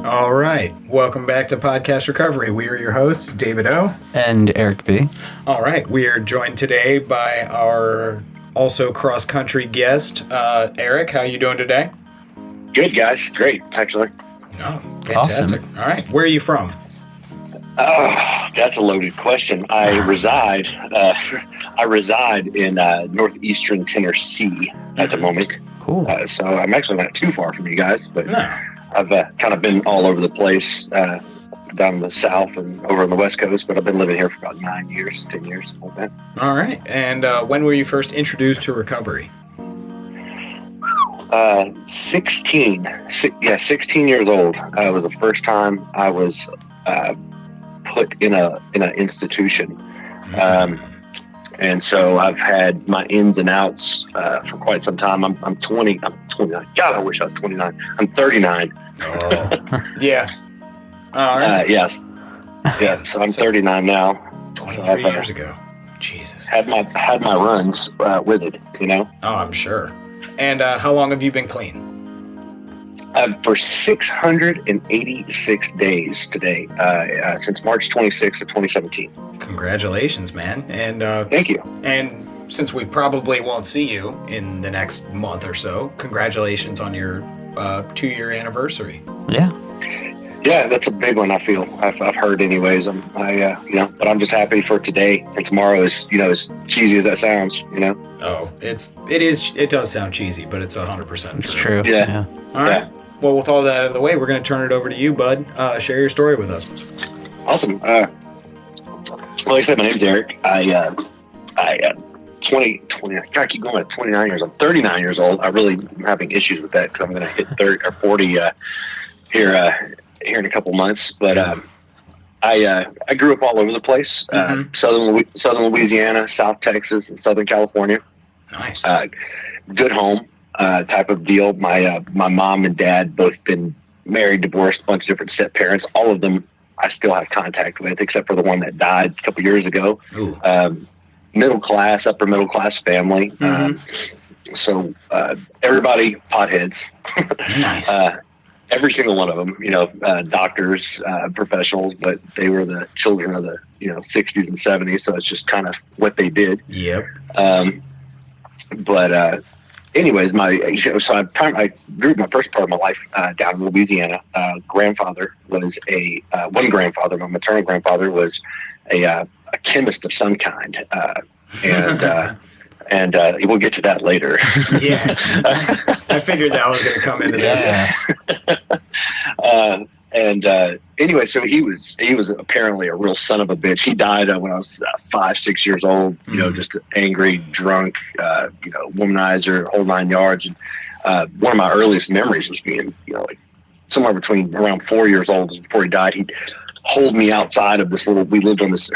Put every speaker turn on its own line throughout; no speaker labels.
All right. Welcome back to Podcast Recovery. We are your hosts, David O.
And Erik B.
All right. We are joined today by our also cross-country guest, Erik. How you doing today?
Good, guys. Great, actually.
Oh, fantastic.
Awesome.
All right. Where are you from?
Oh, that's a loaded question. I reside in northeastern Tennessee at the moment.
Cool.
So I'm actually not too far from you guys, but
No.
I've kind of been all over the place, down in the south and over on the west coast, but I've been living here for about 10 years, like that.
All right. And when were you first introduced to recovery?
16 years old was the first time I was put in an institution. And so I've had my ins and outs for quite some time. I'm 29. God, I wish I was 29. I'm 39.
Oh, yeah. All right.
Yes. Yeah. So I'm 39 now.
23 years ago. Jesus.
Had my runs with it, you know.
Oh, I'm sure. And how long have you been clean?
For 686 days today, since March 26th of 2017.
Congratulations, man. And
Thank you.
And since we probably won't see you in the next month or so, congratulations on your 2-year anniversary.
Yeah.
Yeah, that's a big one. I feel I've heard anyways. But I'm just happy for today and tomorrow. Is as cheesy as that sounds,
Oh, it does sound cheesy, but it's 100%
It's true.
Yeah.
All right.
Yeah.
Well, with all that out of the way, we're going to turn it over to you, bud. Share your story with us.
Awesome. Well, like I said, my name's Erik. I 20. I keep going at 29 years. I'm 39 years old. I really am having issues with that because I'm going to hit 30 or 40 here in a couple months. But I grew up all over the place. Southern Louisiana, South Texas, and Southern California.
Nice.
Good home type of deal. My mom and dad both been married, divorced, a bunch of different step parents. All of them I still have contact with, except for the one that died a couple years ago. Upper middle class family. So everybody potheads.
Nice.
Every single one of them, doctors, professionals, but they were the children of the 60s and 70s. So it's just kind of what they did.
Yep.
Anyways, I grew up my first part of my life down in Louisiana. Grandfather was one grandfather. My maternal grandfather was a chemist of some kind, and we'll get to that later.
Yes, I figured that was going to come into this.
Anyway, so he was apparently a real son of a bitch. He died when I was 5-6 years old. Just angry, drunk, womanizer, whole 9 yards. And one of my earliest memories was being, like somewhere between around 4 years old before he died. He'd hold me outside of this little. He lived in this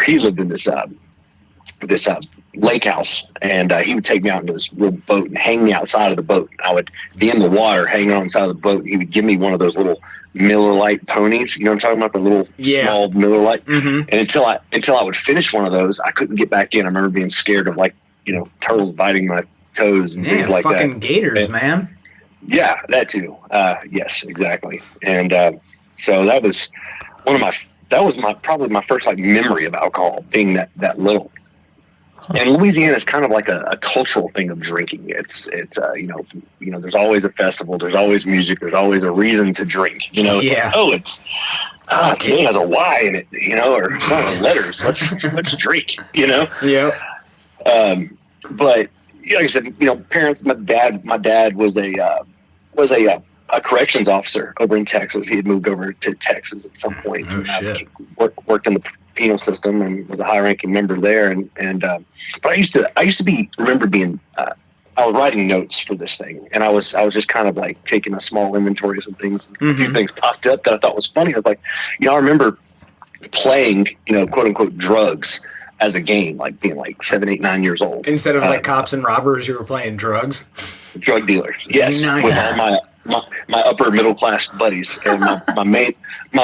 lake house, and he would take me out into this little boat and hang me outside of the boat. I would be in the water hanging on the side of the boat. He would give me one of those little Miller Lite ponies. You know what I'm talking about? The little small Miller Lite. And until I would finish one of those, I couldn't get back in. I remember being scared of turtles biting my toes and things like that.
Fucking gators, man.
Yeah, that too. Yes, exactly. And so that was probably my first memory of alcohol, being that little. And Louisiana is kind of like a cultural thing of drinking. It's there's always a festival, there's always music, there's always a reason to drink.
Yeah.
Today has a Y in it, or some letters. Let's drink.
Yeah.
But like I said, parents. My dad was a corrections officer over in Texas. He had moved over to Texas at some point.
Oh shit.
Worked in the penal system and was a high-ranking member there. But I used to remember being. I was writing notes for this thing, and I was just kind of taking a small inventory of some things. A few things popped up that I thought was funny. I was like, I remember playing, quote unquote, drugs as a game, being 7, 8, 9 years old.
Instead of cops and robbers, you were playing drugs.
Drug dealers, yes,
nice.
With all my upper middle class buddies. And my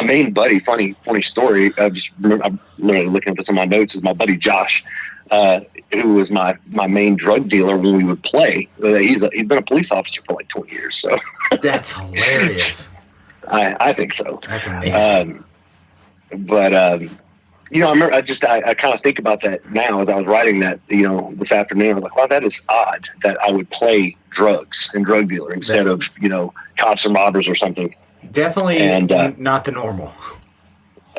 main buddy, funny story. I'm literally looking at some of my notes. Is my buddy Josh. who was my main drug dealer when we would play. He's been a police officer for like 20 years. So
That's hilarious.
I think so.
That's amazing.
But you know, I remember I kind of think about that now as I was writing that, you know, this afternoon. I was like, wow, that is odd that I would play drugs and drug dealer instead of, you know, cops and robbers or something.
Definitely
And,
not the normal.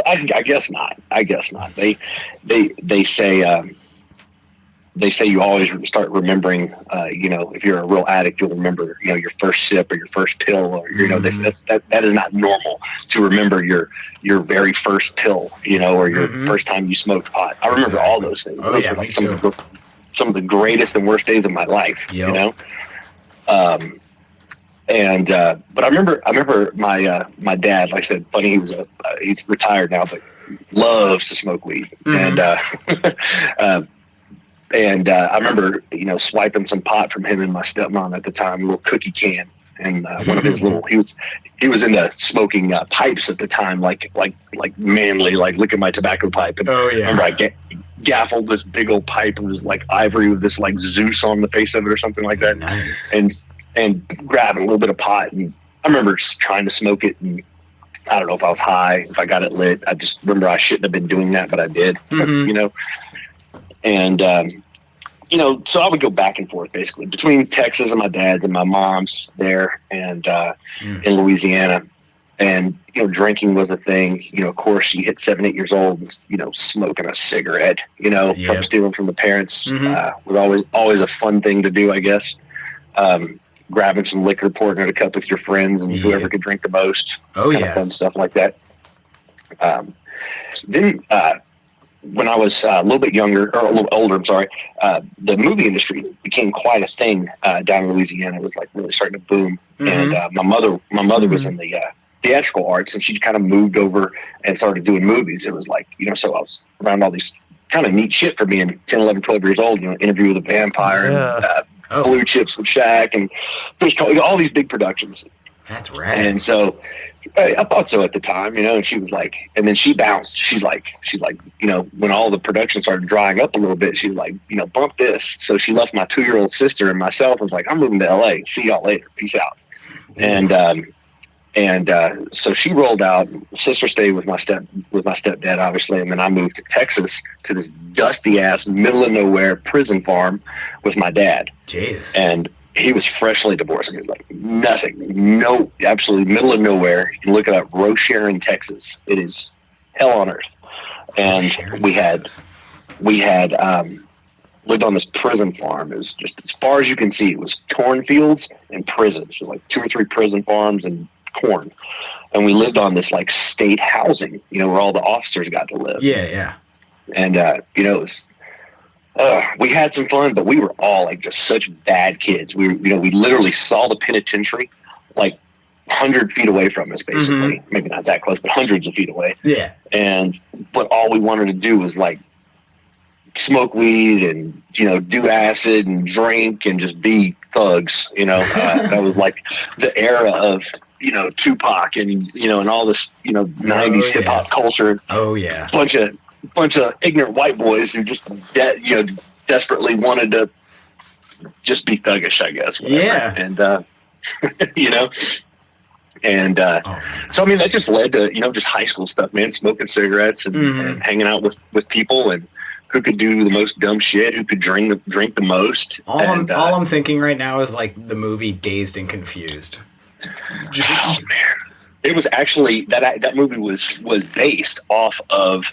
I guess not. I guess not. They say you always start remembering, you know, if you're a real addict, you'll remember, you know, your first sip or your first pill, or, you know, that is not normal to remember your very first pill, you know, or your first time you smoked pot. I remember all those things.
Oh,
those
yeah,
were like
me too.
some of the greatest and worst days of my life,
Yep.
you know? But I remember my dad, like I said, funny, he's retired now, but loves to smoke weed. And I remember, you know, swiping some pot from him and my stepmom at the time, a little cookie can, and one of his little, he was into smoking pipes at the time, like manly, like licking my tobacco pipe. And
Oh, yeah.
I remember I gaffled this big old pipe, and it was like ivory with this like Zeus on the face of it or something like that.
Nice.
And grabbing a little bit of pot, and I remember just trying to smoke it, and I don't know if I was high, if I got it lit. I just remember I shouldn't have been doing that, but I did, you know. And, you know, so I would go back and forth basically between Texas and my dad's and my mom's there and in Louisiana. And, you know, drinking was a thing. You know, of course, you hit 7, 8 years old and, you know, smoking a cigarette, you know, from stealing from the parents was always a fun thing to do, I guess. Grabbing some liquor, pouring in a cup with your friends and whoever could drink the most.
Oh,
kind of fun stuff like that. Then when I was a little bit younger, or a little older, I'm sorry, the movie industry became quite a thing down in Louisiana. It was like really starting to boom. And my mother was in the theatrical arts, and she kind of moved over and started doing movies. It was like, you know, so I was around all these kind of neat shit for being 10, 11, 12 years old, you know, Interview with a Vampire, and Blue Chips with Shaq, and Fish Call, all these big productions.
That's rad.
And so I thought so at the time, you know, and she was like, and then she bounced. She's like, you know, when all the production started drying up a little bit, she was like, you know, bump this. So she left my 2-year-old sister and myself and was like, I'm moving to LA. See y'all later. Peace out. And so she rolled out. Sister stayed with my stepdad, obviously, and then I moved to Texas to this dusty ass middle of nowhere prison farm with my dad.
Jeez.
And he was freshly divorced. I mean, like nothing, no, absolutely middle of nowhere. You can look it up, Rocheron, Texas. It is hell on earth. And we had lived on this prison farm. It was just as far as you can see. It was cornfields and prisons, so like 2 or 3 prison farms and corn. And we lived on this like state housing, you know, where all the officers got to live.
Yeah.
And you know, it was. We had some fun, but we were all like just such bad kids. We literally saw the penitentiary like 100 feet away from us, basically. Maybe not that close, but hundreds of feet away. Yeah. But all we wanted to do was like smoke weed and, you know, do acid and drink and just be thugs. You know, that was like the era of, you know, Tupac and, you know, and all this, you know, 90s hip hop culture.
Oh yeah.
Bunch of ignorant white boys who just desperately wanted to just be thuggish, I guess. Whatever. Yeah. And you know, and so I mean that just led to, you know, just high school stuff, man, smoking cigarettes and hanging out with people and who could do the most dumb shit, who could drink the most.
All I'm thinking right now is like the movie Dazed and Confused.
Oh man, it was actually that movie was based off of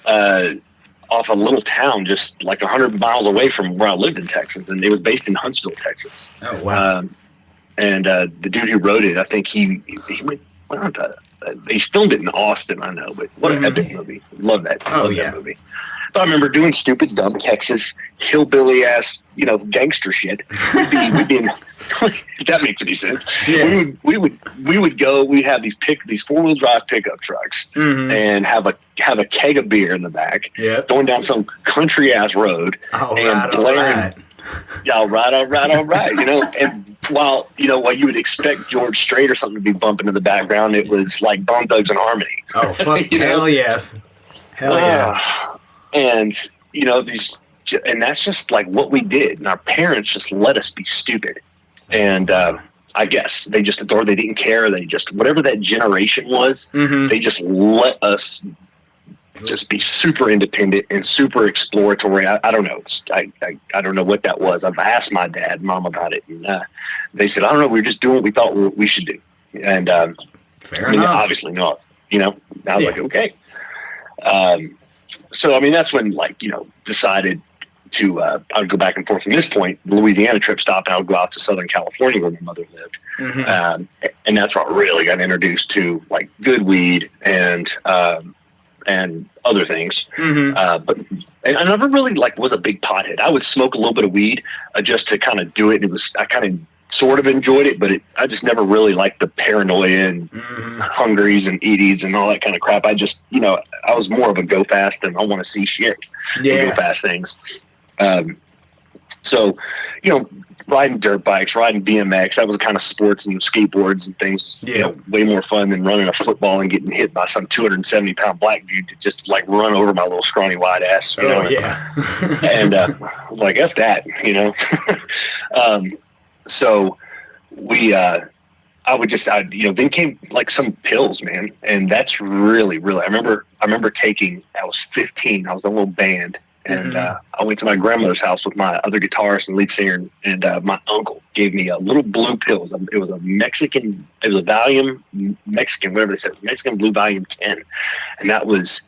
a little town just like 100 miles away from where I lived in Texas, and it was based in Huntsville, Texas.
Oh wow!
And the dude who wrote it, I think he went to. They filmed it in Austin, I know, but what an epic movie! Love that. Love that movie. But I remember doing stupid, dumb Texas hillbilly ass, you know, gangster shit. We'd be in, if that makes any sense. Yes. We would go. We'd have these 4-wheel drive pickup trucks and have a keg of beer in the back. Yep. Going down some country ass road and blaring. Yeah, all right. You know, and while you would expect George Strait or something to be bumping in the background, it was like Bone Thugs and Harmony.
Oh fuck! Hell yes. Hell yeah.
And, you know, these and that's just like what we did. And our parents just let us be stupid. And I guess they didn't care. They just, whatever that generation was, they just let us just be super independent and super exploratory. I don't know. I don't know what that was. I've asked my dad and mom about it, and they said, I don't know. We were just doing what we thought we should do. And
fair enough.
Obviously not. I was like, okay. So I mean, that's when decided to I would go back and forth from this point. The Louisiana trip stopped, and I would go out to Southern California where my mother lived, and that's where I really got introduced to like good weed and other things. But I never really was a big pothead. I would smoke a little bit of weed just to kind of do it. I kind of sort of enjoyed it, but I just never really liked the paranoia and hungries and eaties and all that kind of crap. I just, I was more of a go fast and I want to see shit. Go fast things. So, riding dirt bikes, riding BMX, that was kind of sports, and skateboards and things, way more fun than running a football and getting hit by some 270-pound black dude to just run over my little scrawny wide ass, and I was like, F that, so then came some pills, man. And that's really, really, I remember taking, I was 15, I was in a little band. And I went to my grandmother's house with my other guitarist and lead singer, and my uncle gave me a little blue pill. It was a Valium, Mexican, whatever they said, Mexican Blue Valium 10. And that was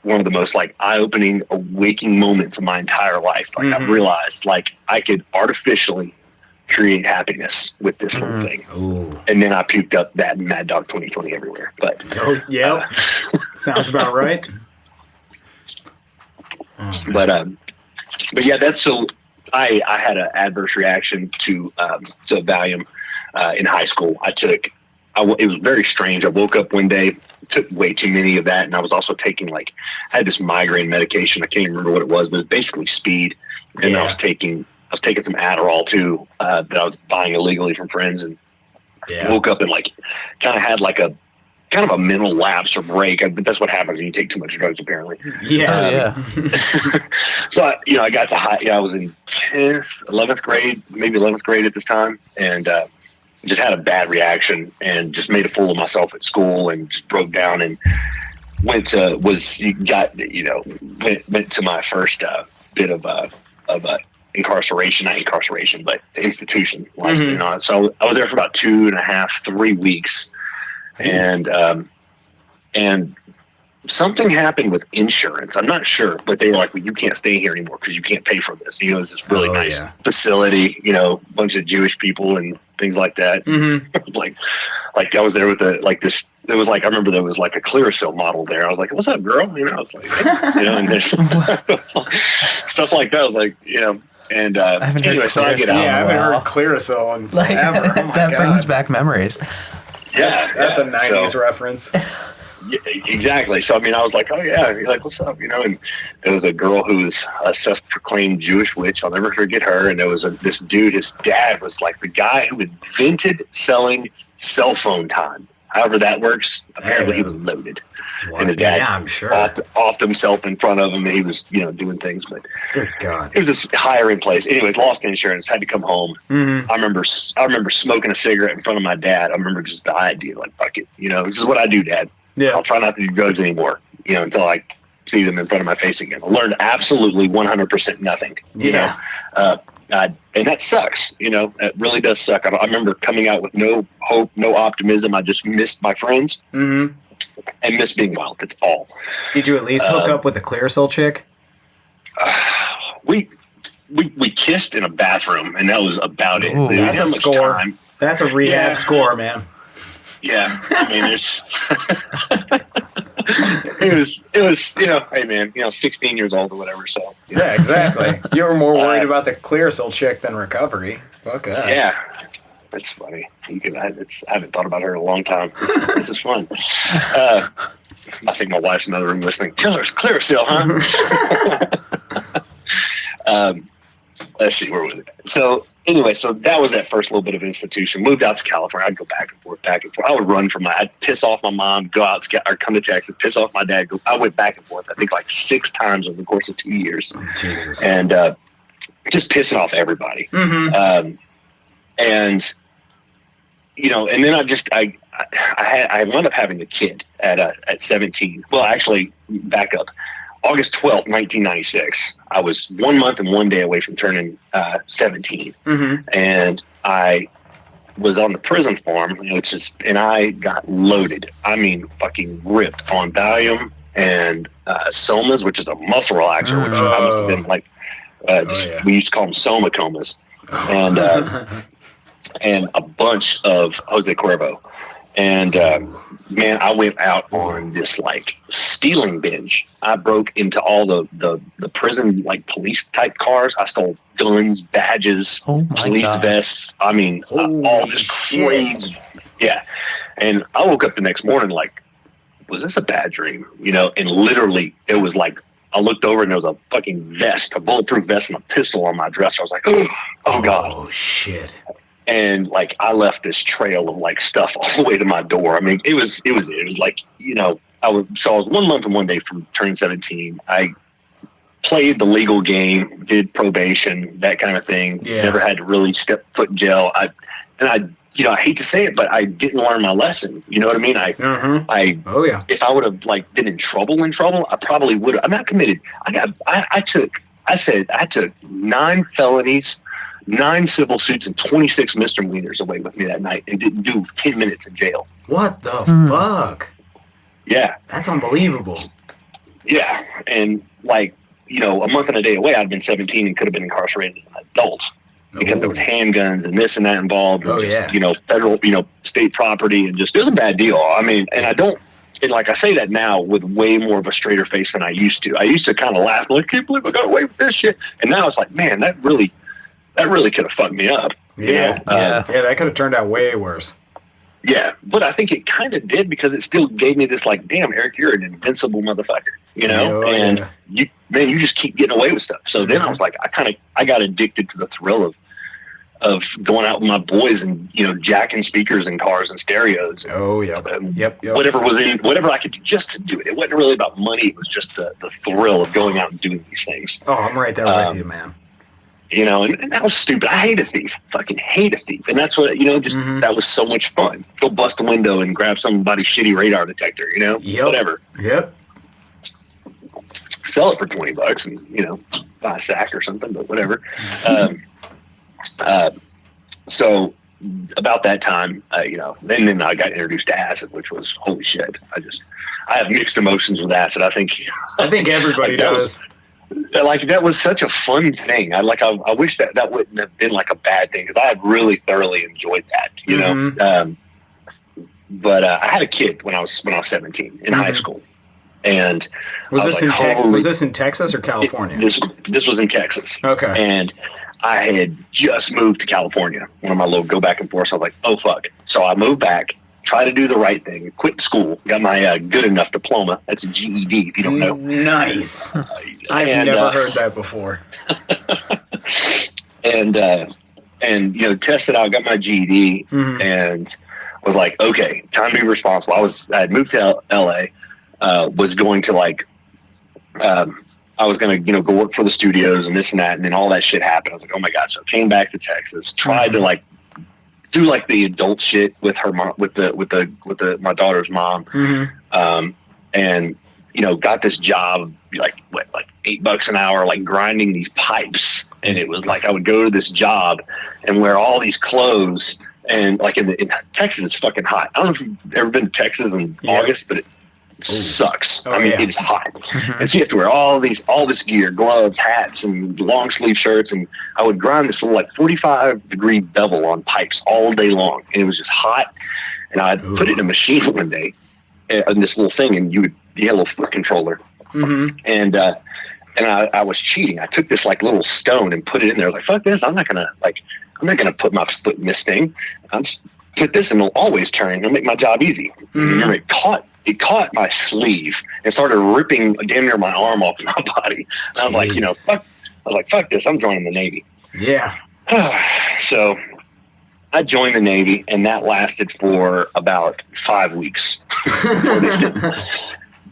one of the most eye-opening, awakening moments of my entire life. I realized I could artificially create happiness with this little thing. Ooh. And then I puked up that Mad Dog 2020 everywhere. But
sounds about right.
But yeah, that's so. I had an adverse reaction to Valium in high school. It was very strange. I woke up one day, took way too many of that, and I was also taking I had this migraine medication. I can't even remember what it was, but it was basically speed. And I was taking some Adderall too that I was buying illegally from friends, and woke up and kind of had kind of a mental lapse or break. But that's what happens when you take too much drugs, apparently. So I got to I was in 10th, 11th grade, maybe 11th grade at this time, and just had a bad reaction and just made a fool of myself at school and just broke down and went to my first bit of incarceration, not incarceration, but institution. So I was there for about 2.5, 3 weeks. And something happened with insurance. I'm not sure, but they were like, well, you can't stay here anymore because you can't pay for this. It was this really nice facility, a bunch of Jewish people and things like that. It was I was there with this, it was I remember there was a Clearasil model there. I was like, what's up, girl? I was like, and there's stuff like that. I was like, and anyway, so I get out.
Yeah, I haven't heard Clearasil in forever.
That brings back memories.
Yeah, that's a 90s reference.
Yeah, exactly. So, I was like, oh, yeah. You're like, what's up? And there was a girl who was a self-proclaimed Jewish witch. I'll never forget her. And there was this dude, his dad was the guy who invented selling cell phone time. However that works, apparently he was loaded. What? And his dad
I'm sure.
offed himself in front of him, and he was, doing things. But
good God.
It was this hiring place. Anyways, lost insurance, had to come home. I remember smoking a cigarette in front of my dad. I remember just the idea, fuck it. This is what I do, Dad. Yeah. I'll try not to do drugs anymore, until I see them in front of my face again. I learned absolutely 100% nothing. And that sucks. It really does suck. I remember coming out with no hope, no optimism. I just missed my friends and missed being wild. That's all.
Did you at least hook up with a Clearasil chick?
We kissed in a bathroom, and that was about it.
Ooh, that's a score. Time. That's a rehab score, man.
Yeah, there's. It was, hey man, 16 years old or whatever. So
yeah, exactly. You were more worried about the Clearasil chick than recovery. Fuck that.
Yeah, that's funny. I haven't thought about her in a long time. This is fun. I think my wife's in the other room listening. Clearasil, huh? let's see, where was it? So anyway, so that was that first little bit of institution. Moved out to California. I'd go back and forth, back and forth. I would run from I'd piss off my mom, go out or come to Texas, piss off my dad. I went back and forth, I think like 6 times over the course of 2 years.
Jesus.
And just pissing off everybody.
Mm-hmm.
And, you know, and then I wound up having a kid at 17. Well, actually, back up. August 12th, 1996. I was 1 month and 1 day away from turning 17.
Mm-hmm.
And I was on the prison farm, and I got loaded. I mean, fucking ripped on Valium and Somas, which is a muscle relaxer, which I must have been like, we used to call them Soma comas. And, and a bunch of Jose Cuervo. And, man, I went out on this like stealing binge. I broke into all the prison like police type cars. I stole guns, badges, police vests. I mean, all this crazy. Yeah. And I woke up the next morning like, was this a bad dream? You know, and literally it was like, I looked over and there was a fucking vest, a bulletproof vest and a pistol on my dresser. I was like, oh God.
Oh shit.
And like I left this trail of like stuff all the way to my door. I mean, it was like, you know, I was 1 month and 1 day from turning 17. I played the legal game, did probation, that kind of thing.
Yeah.
Never had to really step foot in jail. I hate to say it, but I didn't learn my lesson. You know what I mean? If I would have like been in trouble, I probably would have. I'm not committed. I took 9 felonies, 9 civil suits, and 26 misdemeanors away with me that night, and didn't do 10 minutes in jail.
What the fuck?
Yeah,
that's unbelievable.
Yeah, and like, you know, a month and a day away, I'd been 17 and could have been incarcerated as an adult because there was handguns and this and that involved. And you know, federal, you know, state property, and just it was a bad deal. I mean, and like I say that now with way more of a straighter face than I used to. I used to kind of laugh like, I can't believe I got away with this shit. And now it's like, man, that really could have fucked me up.
Yeah, that could have turned out way worse.
Yeah, but I think it kind of did because it still gave me this like, damn, Eric, you're an invincible motherfucker, you know? You just keep getting away with stuff. So then I was like, I got addicted to the thrill of going out with my boys and, you know, jacking speakers and cars and stereos. And,
Yep.
Whatever I could do just to do it. It wasn't really about money. It was just the thrill of going out and doing these things.
Oh, I'm right there with you, man.
You know, and that was stupid. I hate a thief. Fucking hate a thief. And that's what, you know, just that was so much fun. Go bust a window and grab somebody's shitty radar detector, you know? Whatever.
Yep.
Sell it for $20 and, you know, buy a sack or something, but whatever. So about that time, you know, then I got introduced to acid, which was holy shit. I have mixed emotions with acid. I think
everybody does.
That was such a fun thing. I wish that wouldn't have been like a bad thing because I had really thoroughly enjoyed that, you know. But I had a kid when I was 17 in high school, and
was this in Texas or California?
This was in Texas.
Okay,
and I had just moved to California. One of my little go back and forth. So I was like, oh fuck it. So I moved back. Try to do the right thing. Quit school. Got my good enough diploma. That's a GED, if you don't know.
Nice. I've never heard that before.
and you know, tested out. Got my GED, and was like, okay, time to be responsible. I had moved to LA. Was going to like, I was gonna, you know, go work for the studios and this and that, and then all that shit happened. I was like, oh my god! So I came back to Texas. Tried to like do like the adult shit with her mom, with my daughter's mom, and you know, got this job like $8 an hour, like grinding these pipes, and it was like I would go to this job and wear all these clothes, and like in Texas it's fucking hot. I don't know if you've ever been to Texas in August, but it sucks. I mean, it's hot, and so you have to wear all this gear, gloves, hats, and long sleeve shirts. And I would grind this little like 45-degree bevel on pipes all day long, and it was just hot. And I'd put it in a machine one day, in this little thing, and you had a little foot controller, and I was cheating. I took this like little stone and put it in there. Like, fuck this! I'm not gonna put my foot in this thing. I'll just put this, and it'll always turn. It'll make my job easy. Remember, it caught my sleeve and started ripping damn near my arm off my body. And I'm like, you know, fuck this. I'm joining the Navy.
Yeah.
So I joined the Navy, and that lasted for about 5 weeks. Before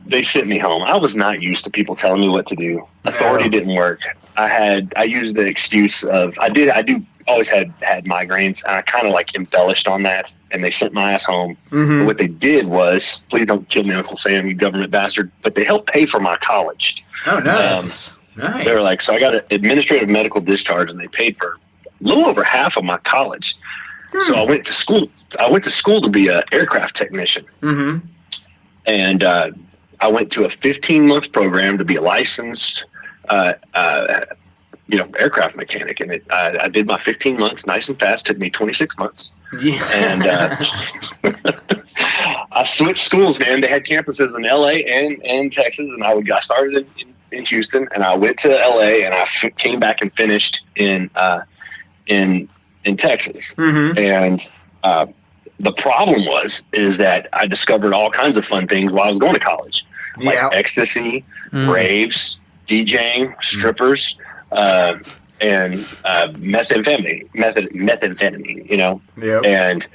they sent me home. I was not used to people telling me what to do. Authority didn't work. I used the excuse of I do always had migraines, and I kind of like embellished on that, and they sent my ass home. But what they did was, please don't kill me, Uncle Sam, you government bastard, but they helped pay for my college.
Oh, nice. Nice.
They were like, so I got an administrative medical discharge, and they paid for a little over half of my college. So I went to school. I went to school to be an aircraft technician. And I went to a 15-month program to be a licensed, aircraft mechanic. And I did my 15 months nice and fast. Took me 26 months. Yeah. And I switched schools, man. They had campuses in LA and Texas. And I started in Houston, and I went to LA, and I came back and finished in Texas. And the problem is that I discovered all kinds of fun things while I was going to college, like ecstasy, raves, DJing, strippers, and methamphetamine. You know. Yep. And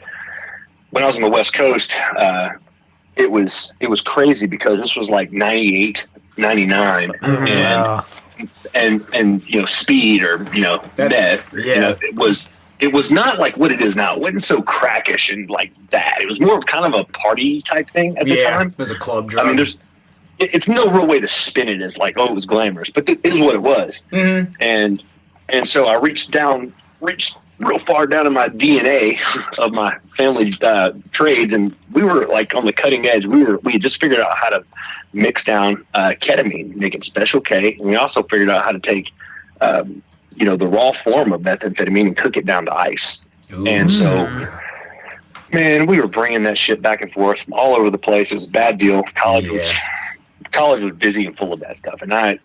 when I was on the West Coast, it was crazy because this was like 98, 99, and speed or meth. Yeah. It was not like what it is now. It wasn't so crackish and like that. It was more of kind of a party type thing at the time.
It was a club drug.
I mean, it's no real way to spin it as like, oh, it was glamorous, but it is what it was. And so I reached real far down in my DNA of my family trades, and we were like on the cutting edge. We had just figured out how to mix down ketamine, make it Special K, and we also figured out how to take the raw form of methamphetamine and cook it down to ice. Ooh. And so, man, we were bringing that shit back and forth all over the place. It was a bad deal. College was busy and full of that stuff. And I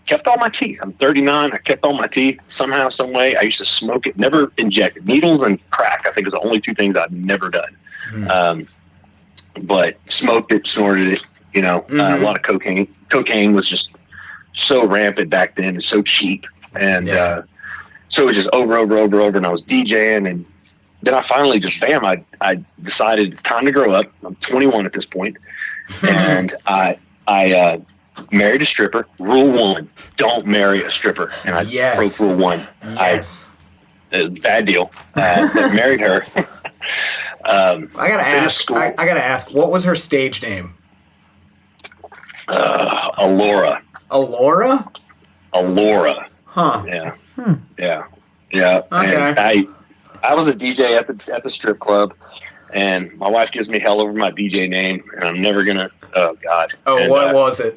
kept all my teeth. I'm 39. I kept all my teeth somehow, some way. I used to smoke it, never injected. Needles and crack, I think, is the only two things I've never done. But smoked it, snorted it, a lot of cocaine. Cocaine was just so rampant back then and so cheap. And so it was just over, and I was DJing, and then I finally just, bam, I decided it's time to grow up. I'm 21 at this point, and I married a stripper. Rule 1, don't marry a stripper. And I broke Rule 1.
Yes.
Bad deal. But married her.
I gotta ask, what was her stage name?
Alora.
Alora?
Alora.
Huh.
Yeah. Yeah. Okay. And I was a DJ at the strip club, and my wife gives me hell over my DJ name, and I'm never gonna. Oh God.
Oh, and, what was it?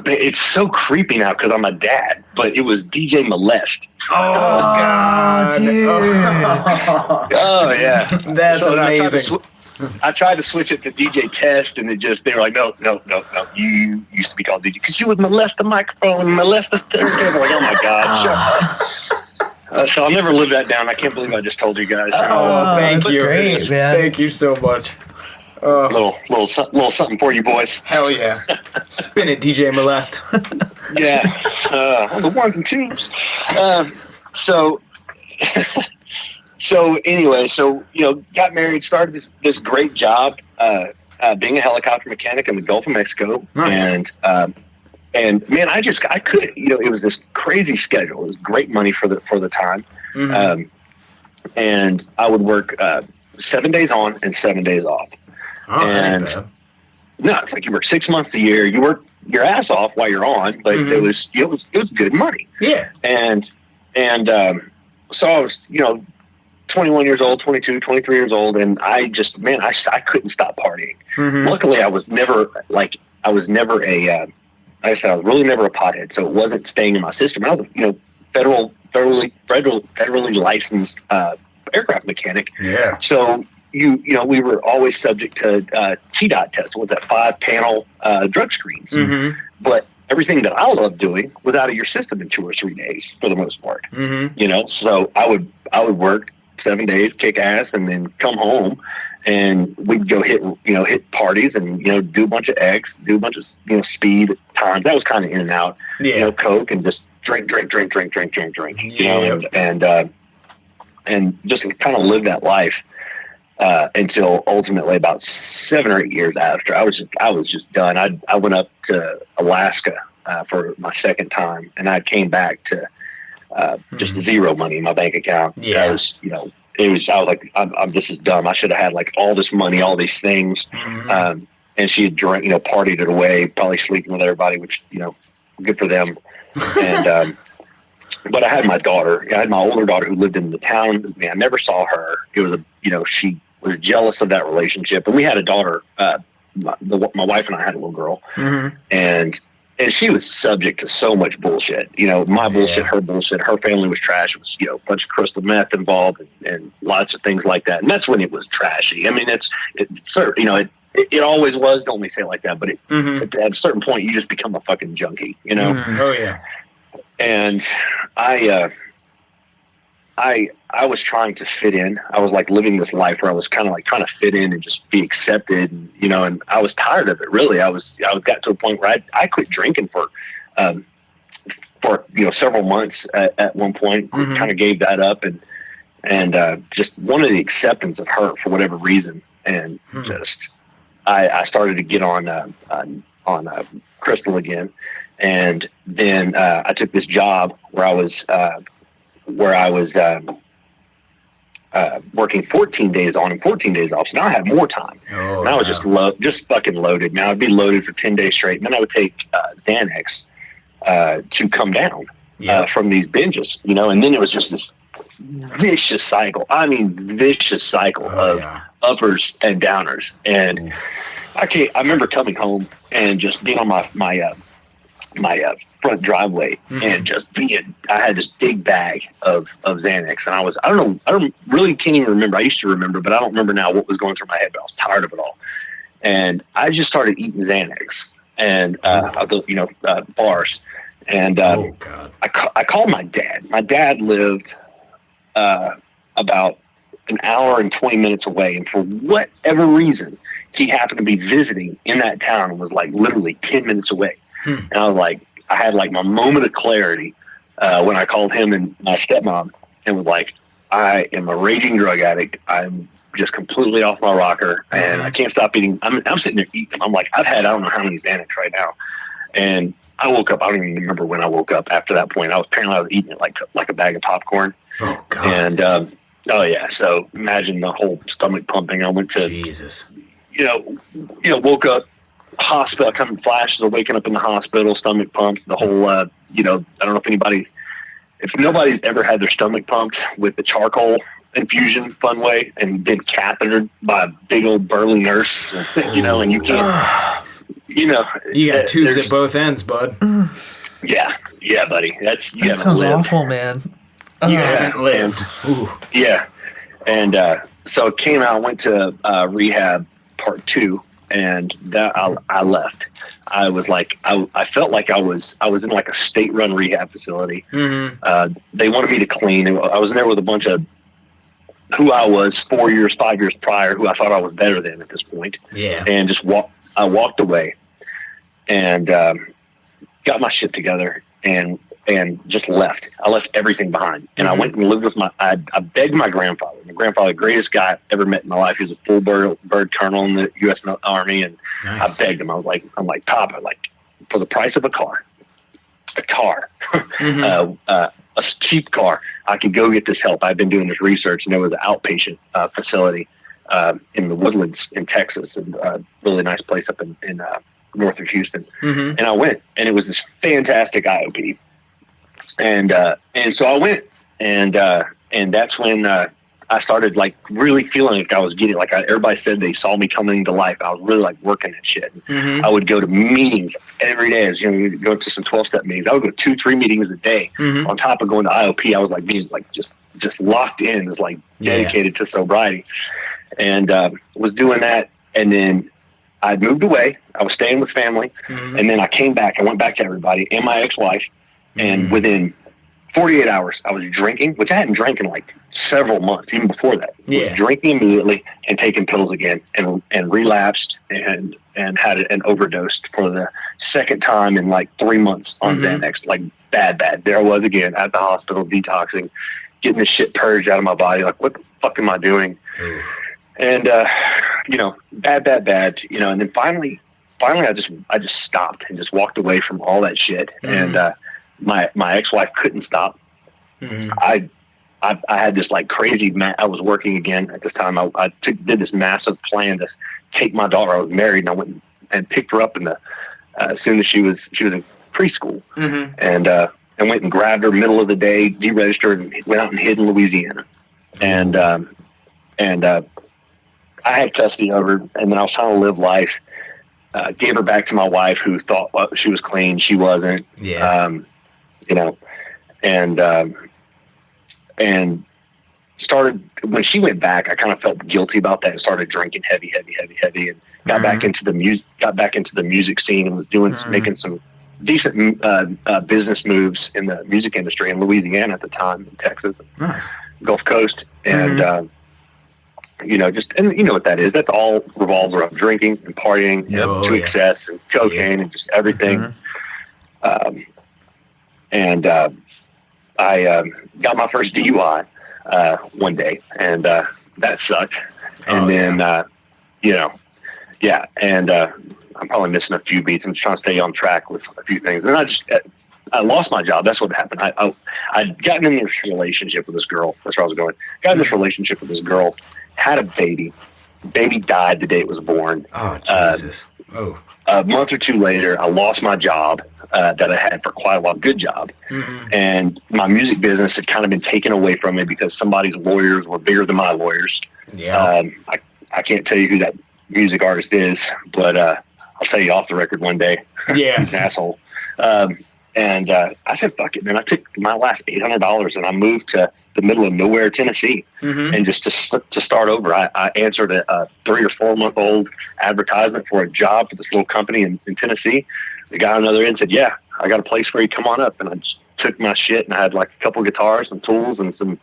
It's so creepy now because I'm a dad, but it was DJ Molest.
Oh God, dude.
Oh yeah.
That's amazing.
I tried to switch it to DJ Test, and they were like, no. You used to be called DJ because you would molest the microphone and molest the turntable. Like, oh my God, shut up. So I'll never live that down. I can't believe I just told you guys.
Oh, thank you.
Great, man.
Thank you so much.
Little something for you boys.
Hell yeah. Spin it, DJ Molest.
Yeah. On the ones and twos. So anyway, got married, started this great job, being a helicopter mechanic in the Gulf of Mexico. Nice. And man, I could, it was this crazy schedule. It was great money for the time. And I would work 7 days on and 7 days off.
Oh,
and no, it's like you work 6 months a year. You work your ass off while you're on, but it was good money. Yeah. And so I was, 21 years old, 22, 23 years old, and I couldn't stop partying. Luckily, I was never a, like I said, I was really never a pothead, so it wasn't staying in my system. I was, federally licensed aircraft mechanic. Yeah. So we were always subject to TDOT test, with that 5-panel drug screens. But everything that I loved doing was out of your system in 2 or 3 days for the most part. So I would work 7 days, kick ass, and then come home, and we'd go hit parties and do a bunch of X, do a bunch of speed times. That was kind of in and out. Coke and just drink,
Yeah.
and just kind of live that life until ultimately about 7 or 8 years after I was just done. I went up to Alaska for my second time, and I came back to just zero money in my bank account.
Yeah.
I was like, I'm this is dumb. I should have had like all this money, all these things. And she had drank, partied it away, probably sleeping with everybody, which, good for them. And, but I had my daughter. I had my older daughter who lived in the town with me. I never saw her. It was she was jealous of that relationship. And we had a daughter. My wife and I had a little girl, and she was subject to so much bullshit. My bullshit, her bullshit. Her family was trash. It was a bunch of crystal meth involved and lots of things like that. And that's when it was trashy. I mean, it always was. Don't let me say it like that. But at a certain point, you just become a fucking junkie.
Oh yeah.
And I was trying to fit in. I was like living this life where I was kind of like trying to fit in and just be accepted, and I was tired of it. Really, I got to a point where I quit drinking for several months at one point. Kind of gave that up and just wanted the acceptance of her for whatever reason, and just I started to get on crystal again. And then I took this job where I was working 14 days on and 14 days off. So now I had more time. And I was just fucking loaded. Now I'd be loaded for 10 days straight. And then I would take Xanax to come down from these binges, and then it was just this vicious cycle. I mean, vicious cycle of uppers and downers. And I remember coming home and just being on my front driveway and just I had this big bag of Xanax, and I can't even remember. I used to remember, but I don't remember now what was going through my head, but I was tired of it all. And I just started eating Xanax and, bars. And, I called my dad. My dad lived, about an hour and 20 minutes away. And for whatever reason, he happened to be visiting in that town and was like literally 10 minutes away. And I was like, I had like my moment of clarity when I called him and my stepmom and was like, I am a raging drug addict. I'm just completely off my rocker and I can't stop eating. I'm sitting there eating. I'm like, I've had, I don't know how many Xanax right now. And I woke up. I don't even remember when I woke up after that point. I was eating it like a bag of popcorn.
Oh God.
And, oh yeah. So imagine the whole stomach pumping. I went to,
Jesus,
woke up, hospital, coming flashes of waking up in the hospital, stomach pumps, the whole, I don't know if nobody's ever had their stomach pumped with the charcoal infusion fun way and been cathetered by a big old burly nurse, and you can't,
you got tubes at both ends, bud.
Yeah, buddy.
That sounds awful, man.
You haven't lived.
Yeah. And so it came out, went to rehab part 2, and that I left. I was like, I felt like I was in like a state-run rehab facility. They wanted me to clean. I was in there with a bunch of who I was 5 years prior, who I thought I was better than at this point.
Yeah.
And I walked away and got my shit together and just left. I left everything behind. And I went and lived with I begged my grandfather. My grandfather, the greatest guy I've ever met in my life. He was a full bird colonel in the U.S. Army. And nice. I begged him. I'm like, Papa, like for the price of a car, a cheap car, I could go get this help. I've been doing this research, and there was an outpatient facility in the Woodlands in Texas, and a really nice place up in north of Houston. And I went, and it was this fantastic IOP. And so I went, and that's when I started like really feeling like I was getting, like everybody said they saw me coming to life. I was really like working that shit. I would go to meetings every day. As go to some 12-step meetings. I would go 2-3 meetings a day. On top of going to IOP, I was like being like just locked in, was like dedicated to sobriety, and was doing that. And then I moved away. I was staying with family, and then I came back. I went back to everybody and my ex-wife. And within 48 hours, I was drinking, which I hadn't drank in like several months, even before that. I was drinking immediately and taking pills again, and relapsed and had an overdose for the second time in like 3 months on Xanax, like bad. There I was again at the hospital, detoxing, getting this shit purged out of my body. Like, what the fuck am I doing? And, bad, and then finally I just stopped and just walked away from all that shit. And, my ex-wife couldn't stop. I had this like crazy, I was working again at this time. I did this massive plan to take my daughter. I was married, and I went and picked her up as soon as she was in preschool, and went and grabbed her middle of the day, deregistered, and went out and hid in Louisiana. And I had custody of her, and then I was trying to live life. Gave her back to my wife, who thought she was clean. She wasn't. Yeah. And started, when she went back, I kind of felt guilty about that and started drinking heavy, and got back into the music scene, and was making some decent business moves in the music industry in Louisiana at the time, in Texas, Gulf Coast. And, you know what that is. That's all revolves around drinking and partying to excess, and cocaine and just everything. I got my first DUI one day, and that sucked. And and I'm probably missing a few beats. I'm just trying to stay on track with a few things. And I lost my job. That's what happened. I'd gotten in this relationship with this girl. That's where I was going. Got in this relationship with this girl, had a baby. Baby died the day it was born.
Oh, Jesus.
A month or two later, I lost my job that I had for quite a while. Good job. And my music business had kind of been taken away from me because somebody's lawyers were bigger than my lawyers. Yeah. I can't tell you who that music artist is, but I'll tell you off the record one day. Yeah. He's an asshole. And I said, fuck it, man. I took my last $800 and I moved to the middle of nowhere, Tennessee. And just to start over, I answered a 3 or 4 month old advertisement for a job for this little company in Tennessee. The guy on the other end said, yeah, I got a place for you. Come on up. And I just took my shit, and I had like a couple guitars and tools and some,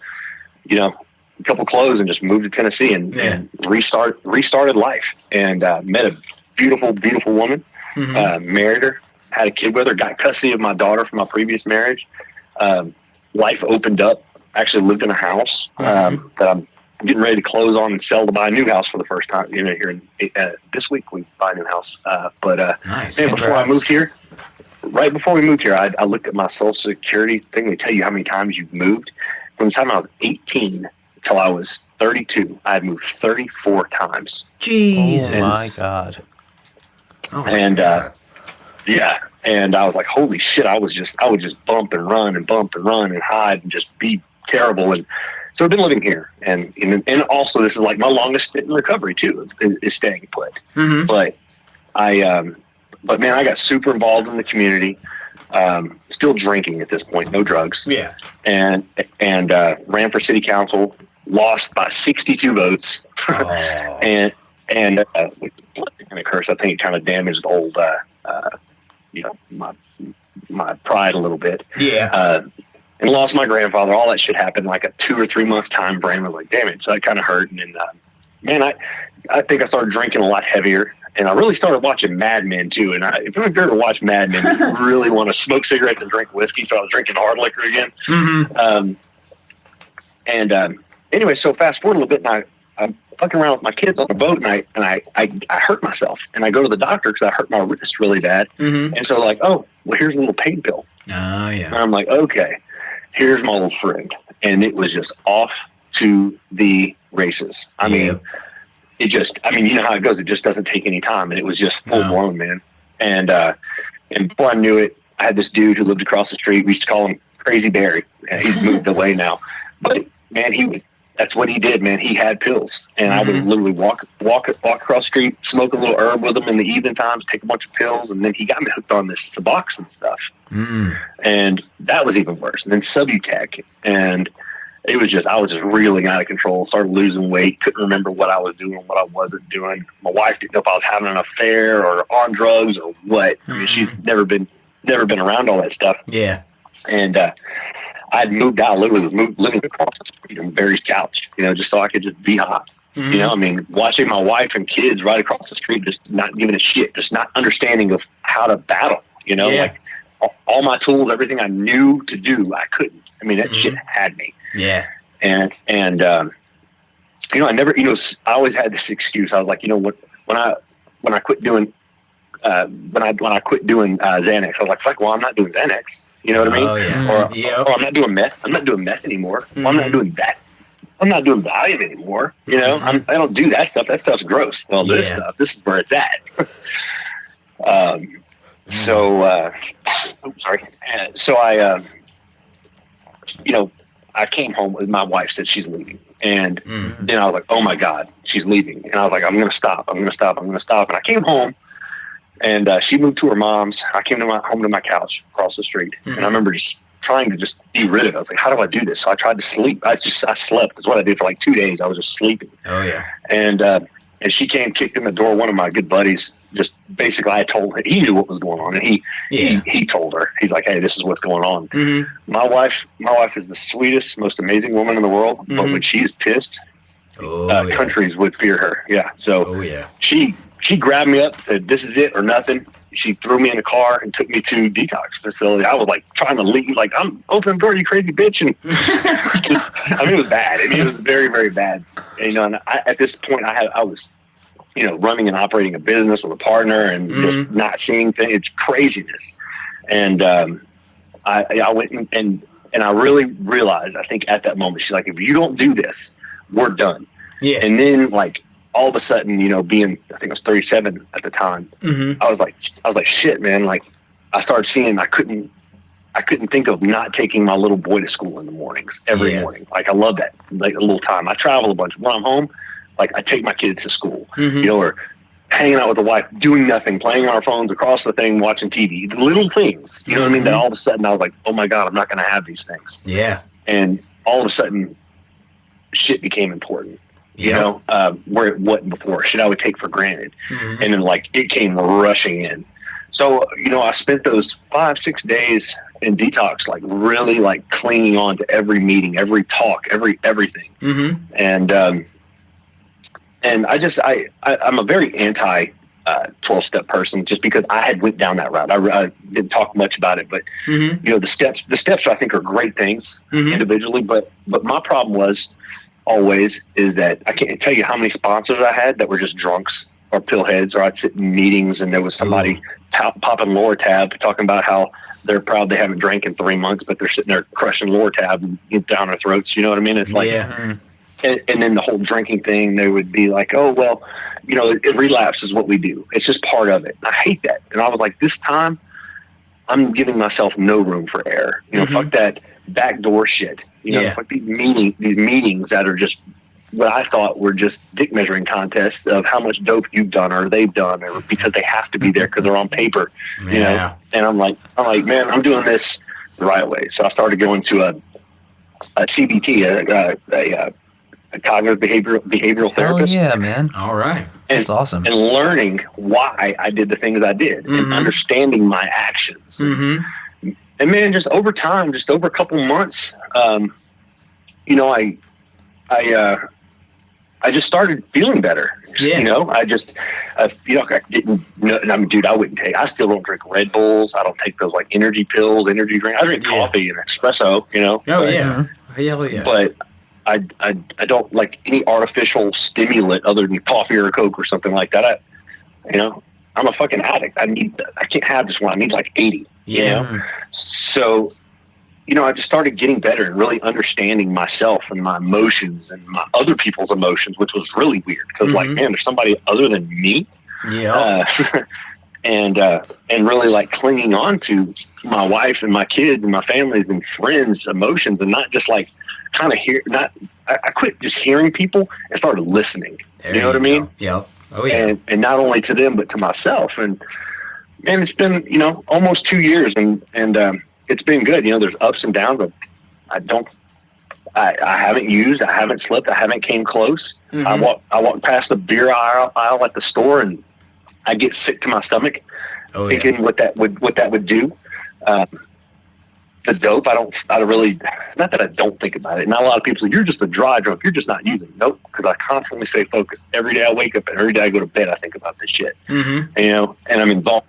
a couple clothes, and just moved to Tennessee and restarted life, and met a beautiful, beautiful woman, married her, had a kid with her, got custody of my daughter from my previous marriage. Life opened up. Actually lived in a house that I'm getting ready to close on and sell to buy a new house for the first time. Here in this week we buy a new house. Nice. Man, right before we moved here, I looked at my Social Security thing. They tell you how many times you've moved. From the time I was 18 till I was 32, I had moved 34 times.
Jesus. Oh my God.
Yeah. And I was like, holy shit, I would just bump and run and hide and just be terrible. And so I've been living here. And also this is like my longest stint in recovery too, is staying put. But but man, I got super involved in the community, still drinking at this point, no drugs. Yeah. And ran for city council, lost by 62 votes. And kind of curse, I think it kind of damaged the old, my pride a little bit. Yeah. And lost my grandfather. All that shit happened like a 2 or 3 month time frame. I was like, damn it. So that kind of hurt. And then, man, I think I started drinking a lot heavier, and I really started watching Mad Men too. And if you've ever watched Mad Men, you really want to smoke cigarettes and drink whiskey. So I was drinking hard liquor again. Anyway, so fast forward a little bit, and I'm fucking around with my kids on the boat, and I hurt myself, and I go to the doctor because I hurt my wrist really bad. And so like, oh, well, here's a little pain pill. Oh yeah. And I'm like, okay, here's my old friend. And it was just off to the races. I mean, you know how it goes. It just doesn't take any time. And it was just full blown, man. And before I knew it, I had this dude who lived across the street. We used to call him Crazy Barry. He's moved away now, but man, that's what he did, man. He had pills, and I would literally walk across the street, smoke a little herb with him in the evening times, take a bunch of pills, and then he got me hooked on this Suboxone stuff. And that was even worse. And then Subutex, and it was just, I was just reeling out of control, started losing weight, couldn't remember what I was doing, what I wasn't doing. My wife didn't know if I was having an affair or on drugs or what. I mean, she's never been around all that stuff. Yeah. And I'd moved out, literally was living across the street on Barry's couch, just so I could just be hot. Watching my wife and kids right across the street, just not giving a shit, just not understanding of how to battle, like all my tools, everything I knew to do, I couldn't. I mean, that shit had me.
Yeah.
And I never, I always had this excuse. I was like, when I quit doing, when I quit doing Xanax, I was like, fuck, well, I'm not doing Xanax. You know what I mean?
Oh, yeah.
Or I'm not doing meth. I'm not doing meth anymore.
Mm-hmm.
Well, I'm not doing that. I'm not doing Valium anymore. I don't do that stuff. That stuff's gross. Well, this stuff, this is where it's at. I'm sorry. So I came home with my wife said she's leaving. And then I was like, oh my God, she's leaving. And I was like, I'm going to stop. And I came home and she moved to her mom's. I came home to my couch across the street. And I remember just trying to just be rid of it. I was like, how do I do this? So I tried to sleep. I slept. That's what I did for like 2 days. I was just sleeping.
Oh yeah.
And she came, kicked in the door. One of my good buddies, just basically, I told him, he knew what was going on, and he told her. He's like, hey, this is what's going on. Mm-hmm. My wife is the sweetest, most amazing woman in the world. Mm-hmm. But when she's pissed, countries would fear her. Yeah. So she grabbed me up, said, this is it or nothing. She threw me in the car and took me to detox facility. I was like trying to leave, like, I'm open the door, you crazy bitch. And it was bad. It was very, very bad. And, and at this point I was, running and operating a business with a partner and just not seeing things. It's craziness. And I went and I really realized, I think at that moment, she's like, if you don't do this, we're done. Yeah. And then like, all of a sudden, being, I think I was 37 at the time, I was like, shit, man. Like I started seeing, I couldn't think of not taking my little boy to school in the mornings, every morning. Like I love that, like a little time. I travel a bunch. When I'm home, like I take my kids to school, or hanging out with the wife, doing nothing, playing on our phones across the thing, watching TV, the little things, you know what I mean? That all of a sudden I was like, oh my God, I'm not going to have these things. Yeah. And all of a sudden shit became important. Where it wasn't before. Shit I would take for granted. And then like it came rushing in. So, I spent those 5-6 days in detox, like really like clinging on to every meeting, every talk, everything. And I'm a very anti 12-step person just because I had went down that route. I didn't talk much about it, but the steps I think are great things individually, but my problem was always is that I can't tell you how many sponsors I had that were just drunks or pillheads, or I'd sit in meetings and there was somebody popping Lortab talking about how they're proud they haven't drank in 3 months, but they're sitting there crushing Lortab and down their throats. You know what I mean? It's like, and then the whole drinking thing, they would be like, oh, well, it relapse is what we do. It's just part of it. I hate that. And I was like, this time I'm giving myself no room for error. Fuck that backdoor shit. Fuck these meetings that are just what I thought were just dick measuring contests of how much dope you've done or they've done, or because they have to be there because they're on paper. And I'm like, man, I'm doing this the right way. So I started going to a CBT, a cognitive behavioral therapist.
Oh yeah, man.
All right.
That's awesome.
And learning why I did the things I did and understanding my actions. And man, just over time, just over a couple months, I just started feeling better. I didn't, dude, I wouldn't take, I still don't drink Red Bulls. I don't take those like energy pills, energy drink. I drink coffee and espresso,
Hell yeah.
But I don't like any artificial stimulant other than coffee or a Coke or something like that. I'm a fucking addict. I can't have just one. I need like 80. So, I just started getting better and really understanding myself and my emotions and my other people's emotions, which was really weird because like, man, there's somebody other than me. And really like clinging on to my wife and my kids and my families and friends' emotions, and not just like kind of I quit just hearing people and started listening. You know what I mean?
Yep. Oh yeah.
And not only to them, but to myself. And man, it's been, almost 2 years and it's been good. There's ups and downs, but I haven't used, I haven't slipped, I haven't came close. I walk past the beer aisle at the store and I get sick to my stomach thinking what that would do. The dope, I really, not that I don't think about it. Not a lot of people say, you're just a dry drunk. You're just not using it. Nope. Because I constantly stay focused. Every day I wake up and every day I go to bed, I think about this shit, and I'm involved.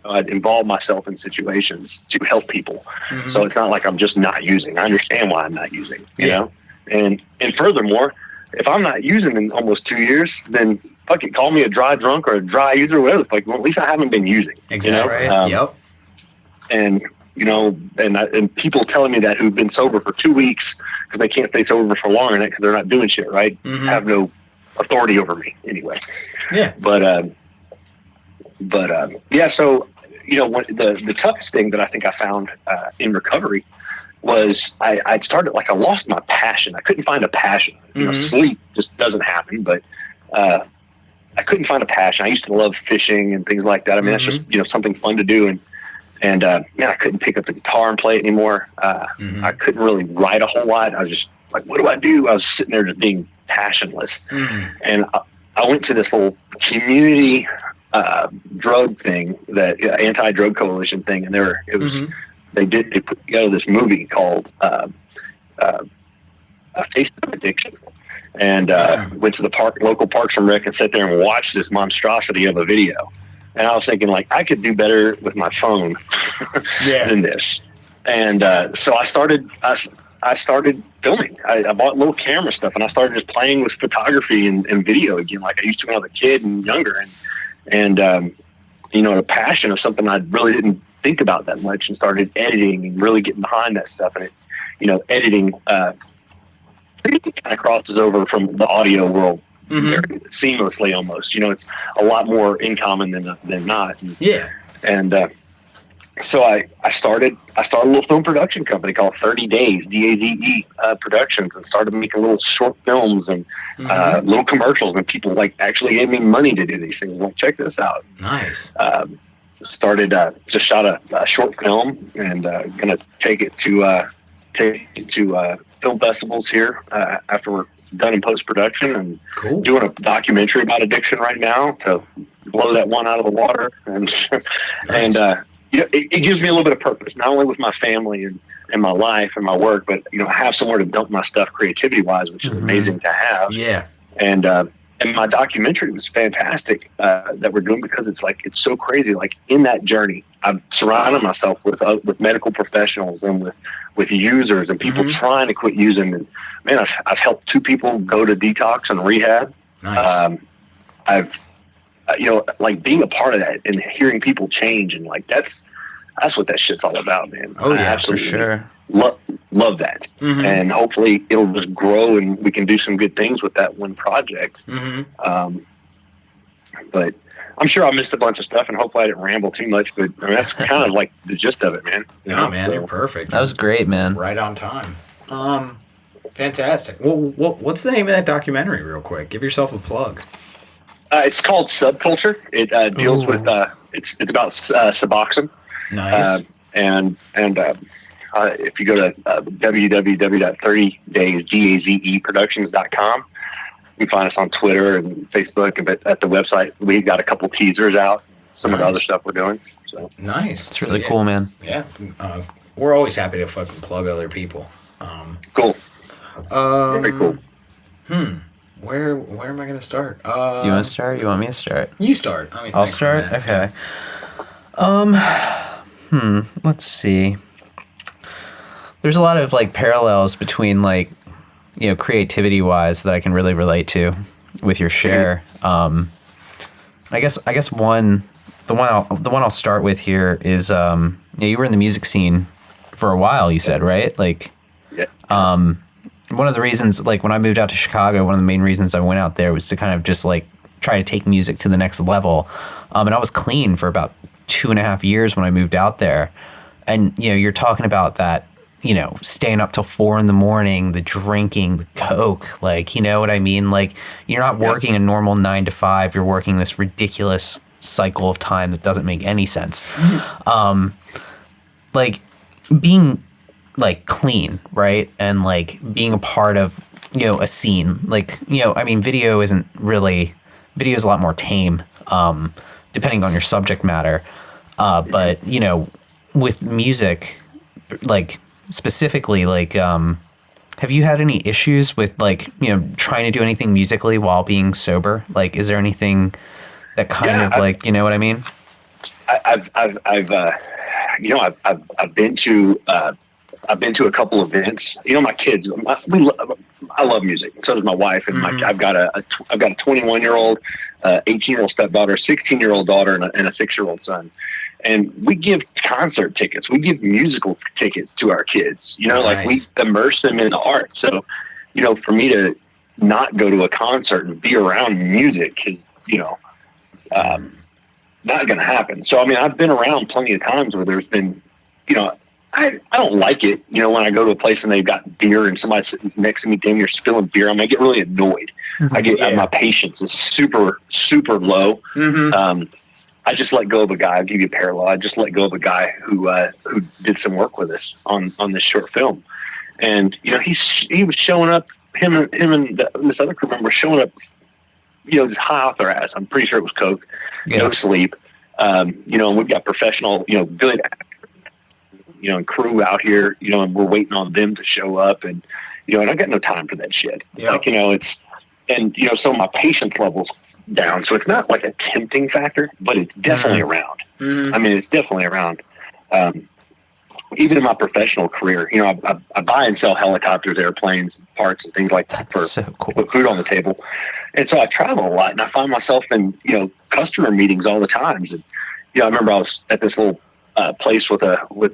I'd involve myself in situations to help people.
Mm-hmm.
So it's not like I'm just not using. I understand why I'm not using, you know? And furthermore, if I'm not using in almost 2 years, then fuck it, call me a dry drunk or a dry user or whatever. Like, well, at least I haven't been using.
Exactly.
You know?
Yep.
And, and people telling me that who've been sober for 2 weeks because they can't stay sober for longer because they're not doing shit right, have no authority over me anyway.
Yeah.
But yeah, so, the toughest thing that I think I found in recovery was I'd started, like, I lost my passion. I couldn't find a passion. Sleep just doesn't happen, but I couldn't find a passion. I used to love fishing and things like that. I mean, that's just, something fun to do. And man, I couldn't pick up the guitar and play it anymore. I couldn't really write a whole lot. I was just like, what do I do? I was sitting there just being passionless. And I went to this little community drug thing, that anti-drug coalition thing, and they put together this movie called Face of Addiction, and went to the local Parks and Rec and sat there and watched this monstrosity of a video. And I was thinking, like, I could do better with my phone than this. And so I started filming. I bought little camera stuff, and I started just playing with photography and video again, like I used to when I was a kid and younger. And a passion of something I really didn't think about that much, and started editing and really getting behind that stuff. And editing kind of crosses over from the audio world very seamlessly almost. It's a lot more in common than not. And so I started a little film production company called 30 Days, DAZE Productions, and started making little short films and little commercials, and people like actually gave me money to do these things. Like, check this out.
Nice.
Just shot a short film, and gonna take it to film festivals here after we're done in post-production, and doing a documentary about addiction right now to blow that one out of the water. And
nice.
And it gives me a little bit of purpose, not only with my family and my life and my work, but I have somewhere to dump my stuff creativity wise, which is amazing to have.
Yeah.
And my documentary was fantastic that we're doing, because it's so crazy. Like, in that journey, I've surrounded myself with medical professionals and with users and people trying to quit using. And man, I've helped 2 people go to detox and rehab.
Nice.
I've like, being a part of that and hearing people change, and like that's what that shit's all about, man.
Oh yeah,
absolutely
for sure.
Love that. And hopefully it'll just grow, and we can do some good things with that one project. But I'm sure I missed a bunch of stuff, and hopefully I didn't ramble too much, but I mean, that's kind of like the gist of it, man.
Man, you're perfect.
That was great, man.
Right on time. Fantastic. Well, what's the name of that documentary, real quick? Give yourself a plug.
It's called Subculture. It deals with it's about Suboxone.
Nice.
And if you go to www.30daysdazeproductions.com, you can find us on Twitter and Facebook, and at the website we've got a couple teasers out, some of the other stuff we're doing. So
nice.
It's really cool, man.
Yeah. We're always happy to fucking plug other people.
Cool. Very cool.
Where am I going to start?
Do you want to start? You want me to start?
You start.
I'll start? Okay. Let's see. There's a lot of like parallels between like, creativity wise that I can really relate to with your share. I guess the one I'll start with here is, you were in the music scene for a while, you said, right? Like, one of the reasons, like when I moved out to Chicago, one of the main reasons I went out there was to kind of just like try to take music to the next level. And I was clean for about 2.5 years when I moved out there. And, you're talking about that, staying up till 4 a.m, the drinking, the coke, like, you know what I mean? Like, you're not working a normal 9 to 5. You're working this ridiculous cycle of time that doesn't make any sense. Like being like clean, right? And like being a part of, a scene, like, I mean, video is a lot more tame, depending on your subject matter. But, with music, like specifically, like, have you had any issues with like, trying to do anything musically while being sober? Like, is there anything that kind of like, you know what I mean?
I've been to a couple events. My kids, I love music. So does my wife, and I've got a 21-year-old, 18-year-old stepdaughter, 16-year-old daughter, and a 6-year-old son. And we give concert tickets, we give musical tickets to our kids. Like we immerse them in the art. So, for me to not go to a concert and be around music is, not going to happen. So, I've been around plenty of times where there's been, I don't like it, when I go to a place and they've got beer and somebody sitting next to me, damn, you're spilling beer. I get really annoyed. My patience is super, super low. I just let go of a guy. I'll give you a parallel. I just let go of a guy who did some work with us on this short film. And, he was showing up, him and this other crew member were showing up, just high off their ass. I'm pretty sure it was coke, no sleep. And we've got professional, good and crew out here, and we're waiting on them to show up, and and I got no time for that shit.
Yep.
So my patience level's down. So it's not like a tempting factor, but it's definitely around. It's definitely around. Even in my professional career, I buy and sell helicopters, airplanes, parts, and things like that
so cool.
Put food on the table. And so I travel a lot, and I find myself in customer meetings all the times. And I remember I was at this little place with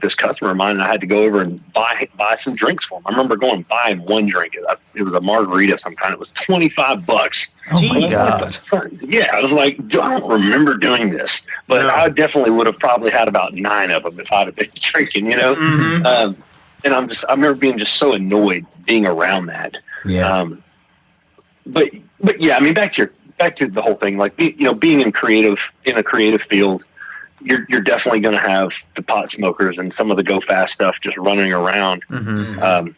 this customer of mine, and I had to go over and buy some drinks for him. I remember going and buying one drink. It was a margarita of some kind. It was $25.
Oh my God.
Yeah, I was like, I don't remember doing this, but I definitely would have probably had about 9 of them if I'd have been drinking, And I remember being just so annoyed being around that.
Yeah.
But yeah, back to the whole thing, like being in a creative field. You're definitely going to have the pot smokers and some of the go fast stuff just running around. And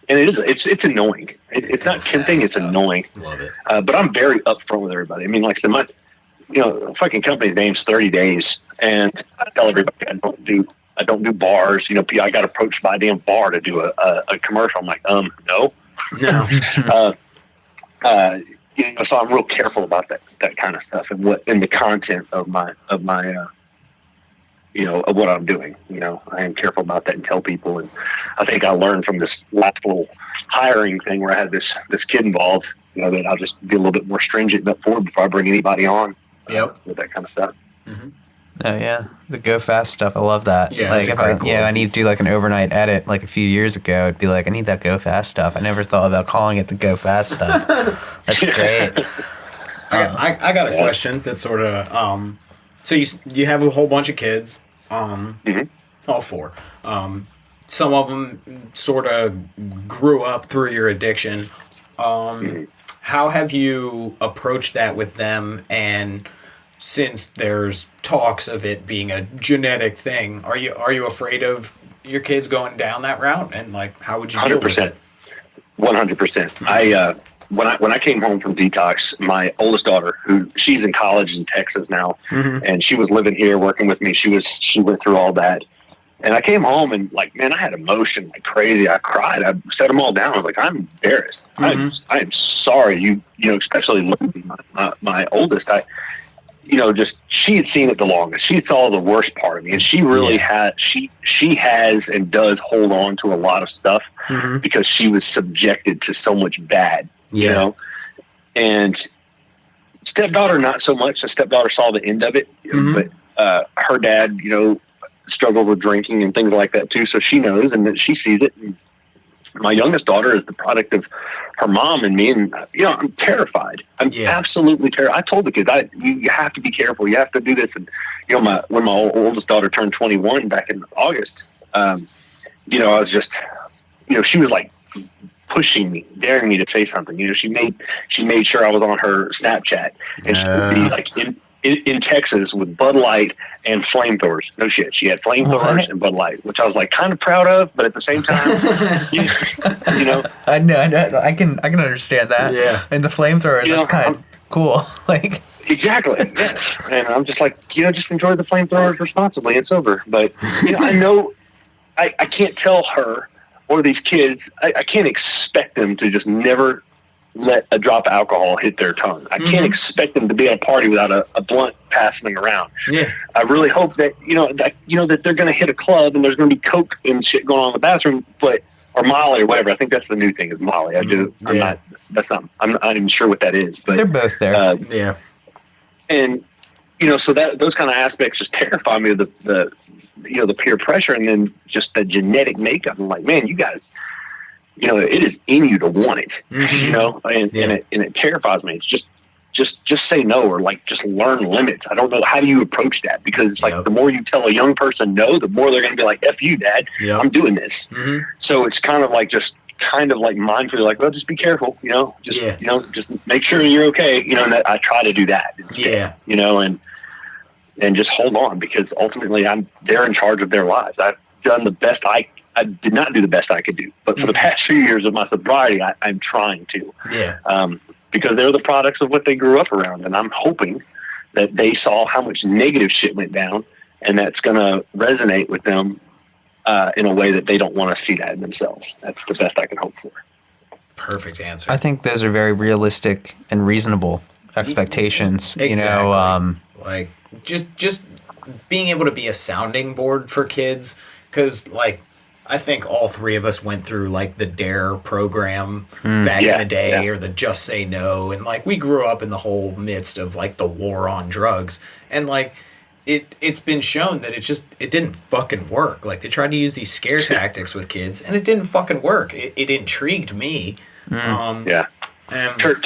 it's annoying. It's not tempting. It's annoying.
Love it.
But I'm very upfront with everybody. Like I said, my fucking company's name's 30 Days, and I tell everybody I don't do bars. I got approached by a damn bar to do a commercial. I'm like, no. So I'm real careful about that kind of stuff and the content of my of what I'm doing. I am careful about that and tell people. And I think I learned from this last little hiring thing where I had this kid involved, that I'll just be a little bit more stringent up forward before I bring anybody on. With that kind of stuff.
Oh yeah, the go fast stuff. I love that.
Yeah,
like if I need to do like an overnight edit, like a few years ago, it'd be like, I need that go fast stuff. I never thought about calling it the go fast stuff. That's great.
I got a question that's sort of so you have a whole bunch of kids, all 4. Some of them sort of grew up through your addiction. How have you approached that with them? And since there's talks of it being a genetic thing, are you afraid of your kids going down that route? And like, how would you deal with it?
100%. When I came home from detox, my oldest daughter, she's in college in Texas now, and she was living here working with me. She went through all that, and I came home and like, man, I had emotion like crazy. I cried. I set them all down. I was like, I'm embarrassed. I am sorry. You especially my oldest. She had seen it the longest. She saw the worst part of me, and she really she has and does hold on to a lot of stuff because she was subjected to so much bad. And stepdaughter, not so much. The stepdaughter saw the end of it, but her dad, struggled with drinking and things like that too. So she knows, and she sees it. And my youngest daughter is the product of her mom and me, and I'm terrified. I'm absolutely terrified. I told the kids, you have to be careful. You have to do this. And when my oldest daughter turned 21 back in August, I was just, she was like pushing me, daring me to say something. She made sure I was on her Snapchat, and she would be like in Texas with Bud Light and flamethrowers. No shit. She had flamethrowers and Bud Light, which I was like kind of proud of, but at the same time,
I know. I can understand that.
Yeah.
And the flamethrowers, that's kind of cool. Like
exactly. Yes. And I'm just like, just enjoy the flamethrowers responsibly and sober. But I know I can't tell her or these kids. I can't expect them to just never let a drop of alcohol hit their tongue. I can't expect them to be at a party without a blunt passing them around.
Yeah.
I really hope that, that they're going to hit a club and there's going to be Coke and shit going on in the bathroom, or Molly or whatever. I think that's the new thing is Molly. I'm not even sure what that is, but
they're both there.
Yeah.
And, so that those kind of aspects just terrify me of the peer pressure, and then just the genetic makeup. I'm like, man, you guys, it is in you to want it, and it terrifies me. It's just say no, or like just learn limits. I don't know, how do you approach that? Because it's like the more you tell a young person no, the more they're going to be like, F you, Dad, I'm doing this. So it's kind of like mindfully like, well, just be careful, just make sure you're okay, and that I try to do that instead, and just hold on, because ultimately they're in charge of their lives. I've done the best I did not do the best I could do, but for the past few years of my sobriety, I'm trying to, because they're the products of what they grew up around. And I'm hoping that they saw how much negative shit went down, and that's going to resonate with them in a way that they don't want to see that in themselves. That's the best I can hope for.
Perfect answer.
I think those are very realistic and reasonable expectations.
Exactly. Like just being able to be a sounding board for kids, because I think all three of us went through the DARE program back in the day, or the Just Say No, and we grew up in the whole midst of the war on drugs, and it's been shown that it didn't fucking work. They tried to use these scare tactics with kids, and it didn't fucking work. It intrigued me.
Kirk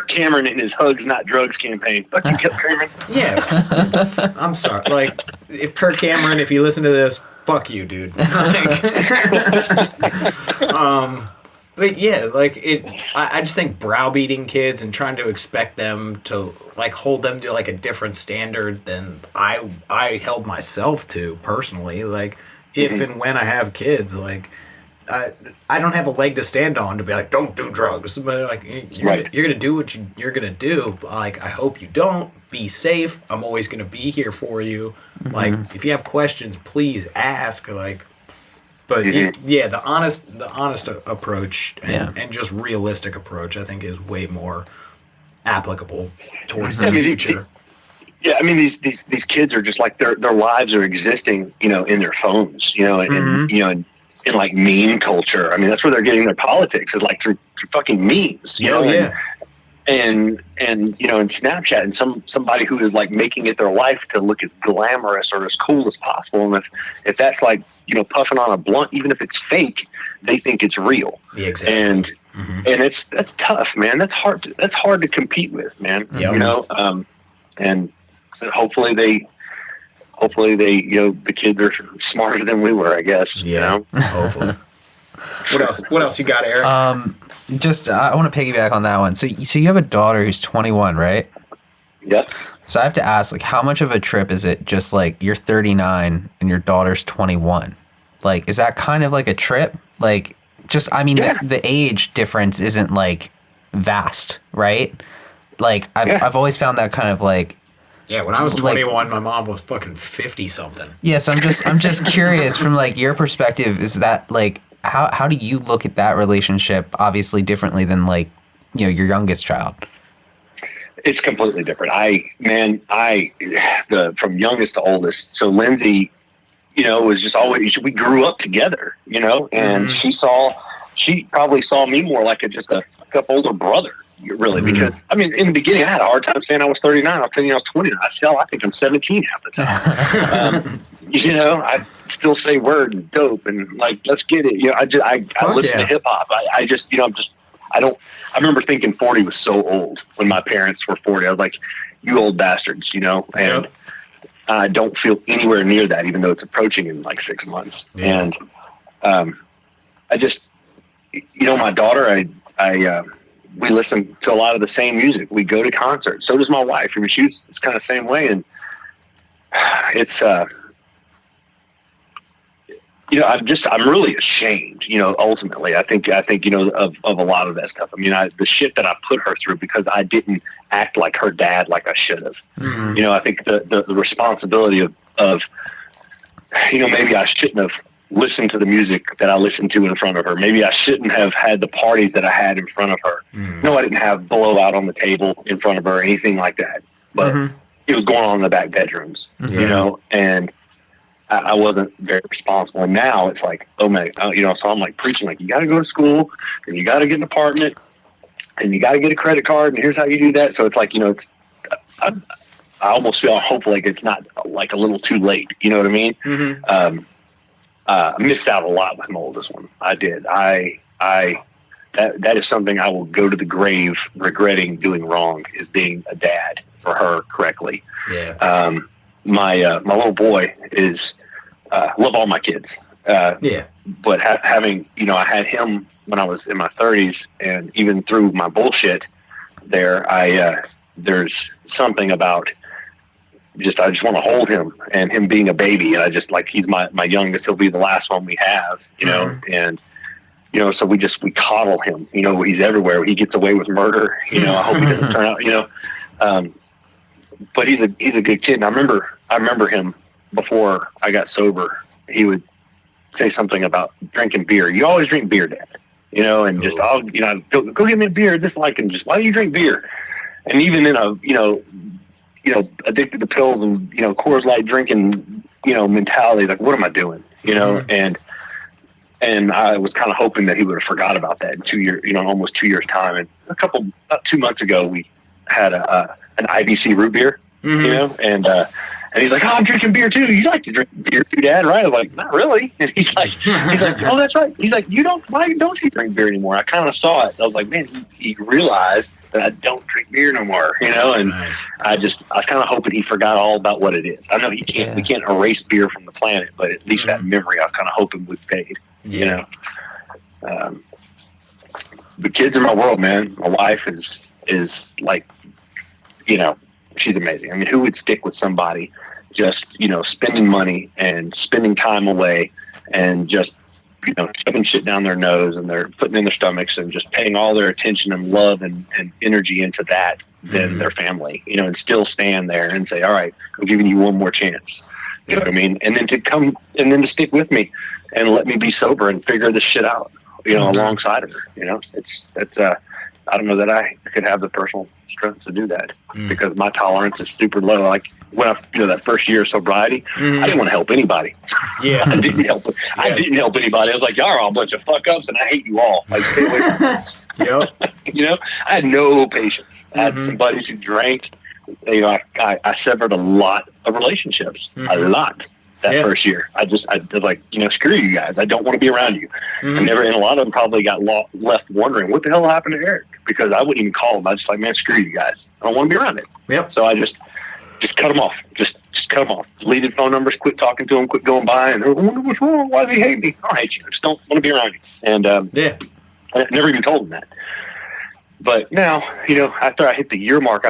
Cameron and his Hugs Not Drugs campaign. Fuck you, Kirk Cameron.
Yeah, I'm sorry. If Kirk Cameron, if you listen to this, fuck you, dude. But yeah, I just think browbeating kids and trying to expect them to hold them to a different standard than I held myself to personally. If and when I have kids, I don't have a leg to stand on to be don't do drugs, but you're gonna do what you're gonna do. I hope you don't. Be safe. I'm always gonna be here for you. If you have questions, please ask. But the honest approach and just realistic approach, I think, is way more applicable towards the future.
These kids are just their lives are existing, in their phones, and in meme culture. That's where they're getting their politics, is through fucking memes, and in Snapchat, and somebody who is making it their life to look as glamorous or as cool as possible. And if that's puffing on a blunt, even if it's fake, they think it's real.
Yeah, exactly.
And that's tough, man. That's hard to compete with, man. And so hopefully they the kids are smarter than we were, I guess.
Hopefully. What else you got, Erik?
I want to piggyback on that one. So you have a daughter who's 21, right?
Yep.
So I have to ask, how much of a trip is it just you're 39 and your daughter's 21? Is that kind of a trip? The age difference isn't vast, right? I've always found that kind of
yeah, when I was 21, my mom was fucking 50 something.
Yeah, so I'm just curious from your perspective, is that how do you look at that relationship obviously differently than your youngest child?
It's completely different. From youngest to oldest. So Lindsay, was just always, we grew up together, and she probably saw me more like just a older brother, really, because in the beginning I had a hard time saying I was 39. I was telling you I was 29. I think I'm 17 half the time. I still say word and dope and let's get it. I listen to hip hop. I remember thinking 40 was so old when my parents were 40. I was like, you old bastards, and I don't feel anywhere near that, even though it's approaching in 6 months. Yeah. And I just, my daughter, we listen to a lot of the same music. We go to concerts. So does my wife. It's kind of the same way. And it's, I'm really ashamed, ultimately. I think, of a lot of that stuff. The shit that I put her through because I didn't act like her dad like I should have. I think the responsibility of maybe I shouldn't have listen to the music that I listened to in front of her. Maybe I shouldn't have had the parties that I had in front of her. No, I didn't have blowout on the table in front of her or anything like that. But it was going on in the back bedrooms, you know, and I wasn't very responsible. And now it's like, oh my, you know, so I'm like preaching, like, you got to go to school and you got to get an apartment and you got to get a credit card. And here's how you do that. So it's like, you know, I almost feel hopeful like it's not like a little too late. You know what I mean? I missed out a lot with my oldest one. I did. That is something I will go to the grave regretting doing wrong, is being a dad for her correctly.
Yeah.
My little boy is, love all my kids. But having, you know, I had him when I was in my 30s, and even through my bullshit there, there's something about I just want to hold him, and him being a baby. And I just, like, he's my youngest. He'll be the last one we have, you know, and, you know, so we coddle him, you know, he's everywhere. He gets away with murder, you know, I hope he doesn't turn out, you know, but he's a good kid. And I remember him before I got sober. He would say something about drinking beer. You always drink beer, Dad, you know, and just, you know, go get me a beer. Just like, and just, why do you drink beer? And even in a, you know, addicted to pills and, you know, Coors Light drinking, you know, mentality, like, what am I doing? You know, and I was kind of hoping that he would have forgot about that in 2 years, you know, almost 2 years time. And about 2 months ago, we had an IBC root beer, you know, and he's like, oh, I'm drinking beer too. You like to drink beer too, Dad, right? I was like, not really. And he's like, oh, that's right. He's like, why don't you drink beer anymore? I kind of saw it. I was like, man, he realized that I don't drink beer no more, you know? And I was kind of hoping he forgot all about what it is. I know we can't erase beer from the planet, but at least that memory, I was kind of hoping would fade, you know? The kids in my world, man. My wife is like, you know, she's amazing. I mean, who would stick with somebody just, you know, spending money and spending time away and just, you know, shoving shit down their nose and they're putting in their stomachs and just paying all their attention and love and energy into that than their family, you know, and still stand there and say, all right, I'm giving you one more chance. You know what I mean? And then to stick with me and let me be sober and figure this shit out, you know, alongside of her, you know, I don't know that I could have the personal strength to do that because my tolerance is super low. Like when that first year of sobriety, I didn't want to help anybody.
Yeah.
I didn't help anybody. I was like, y'all are all a bunch of fuck ups and I hate you all. Like, stay away from me.
Yep.
You know, I had no patience. I had some buddies who drank. You know, I severed a lot of relationships, a lot. That first year, I was like, you know, screw you guys. I don't want to be around you. And a lot of them probably got left wondering what the hell happened to Erik, because I wouldn't even call them. I was just like, man, screw you guys. I don't want to be around it.
Yep.
So I just cut them off. Just cut them off. Deleted phone numbers. Quit talking to them. Quit going by. And I wonder what's wrong. Why does he hate me? I don't hate you. I just don't want to be around you. And I never even told him that. But now, you know, after I hit the year mark,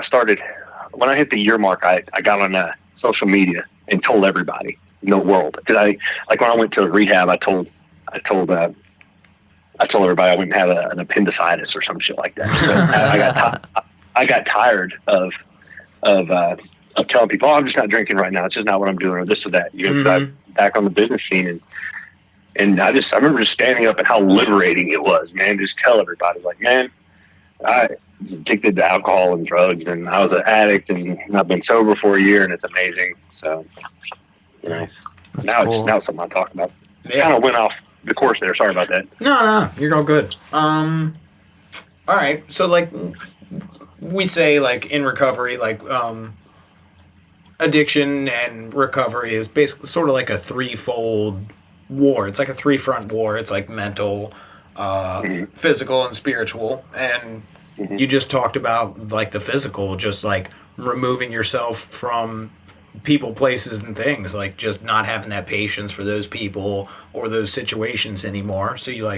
when I hit the year mark, I got on social media and told everybody in the world. Because when I went to rehab, I told everybody I went and had an appendicitis or some shit like that. So I got tired of telling people, oh, I'm just not drinking right now. It's just not what I'm doing, or this or that. You know, because I'm back on the business scene, and I remember just standing up and how liberating it was, man. Just tell everybody, like, man, I was addicted to alcohol and drugs, and I was an addict, and I've been sober for a year, and it's amazing. So, you know,
nice.
Now it's something I talk about. Kind of went off the course there. Sorry about that.
No, you're all good. All right. So, like, we say, like, in recovery, like, addiction and recovery is basically sort of like a threefold war. It's like a three-front war. It's like mental, physical, and spiritual. And you just talked about, like, the physical, just, like, removing yourself from people, places, and things, like just not having that patience for those people or those situations anymore. So you're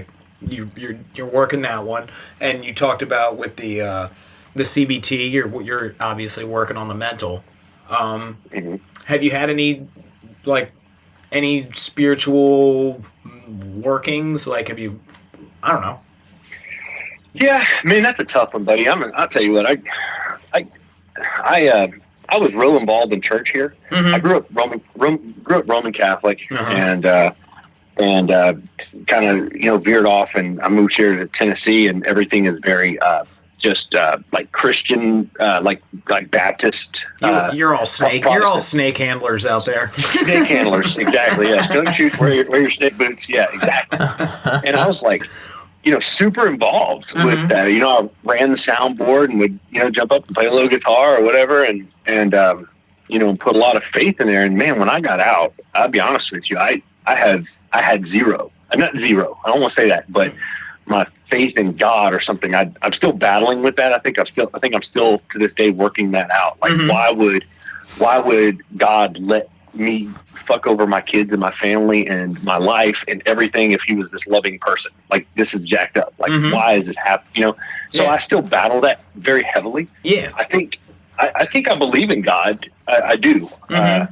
working that one, and you talked about with the CBT. You're obviously working on the mental. Have you had any spiritual workings? Like, have you? I don't know.
Yeah, I mean, that's a tough one, buddy. I'll tell you what. I was real involved in church here. I grew up Roman Catholic, and and kind of veered off, and I moved here to Tennessee, and everything is very just like Christian, like Baptist.
You're all snake. You're all snake handlers out there.
Snake handlers, exactly. Yeah, don't shoot. Wear your snake boots. Yeah, exactly. And I was like, super involved with that. I ran the soundboard and would jump up and play a little guitar or whatever, and put a lot of faith in there. And man, when I got out, I'll be honest with you, I had zero. Not zero. I don't want to say that, but my faith in God or something. I'm still battling with that. I think I'm still to this day working that out. Like, why would God let me fuck over my kids and my family and my life and everything if he was this loving person? Like, this is jacked up. Like, why is this happening? So I still battle that very heavily.
Yeah.
I think I believe in God. I do. A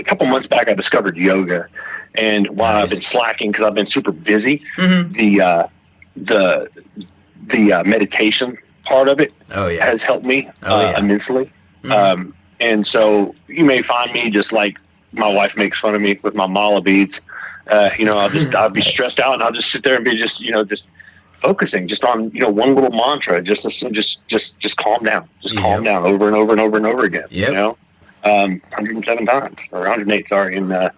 couple months back, I discovered yoga. And while I've been slacking because I've been super busy, the meditation part of it has helped me immensely. And so you may find me just like my wife makes fun of me with my mala beads. I'll be stressed out and I'll just sit there and be just focusing just on one little mantra, just calm down, calm down over and over and over and over again. 107 times or 108, sorry, and I'm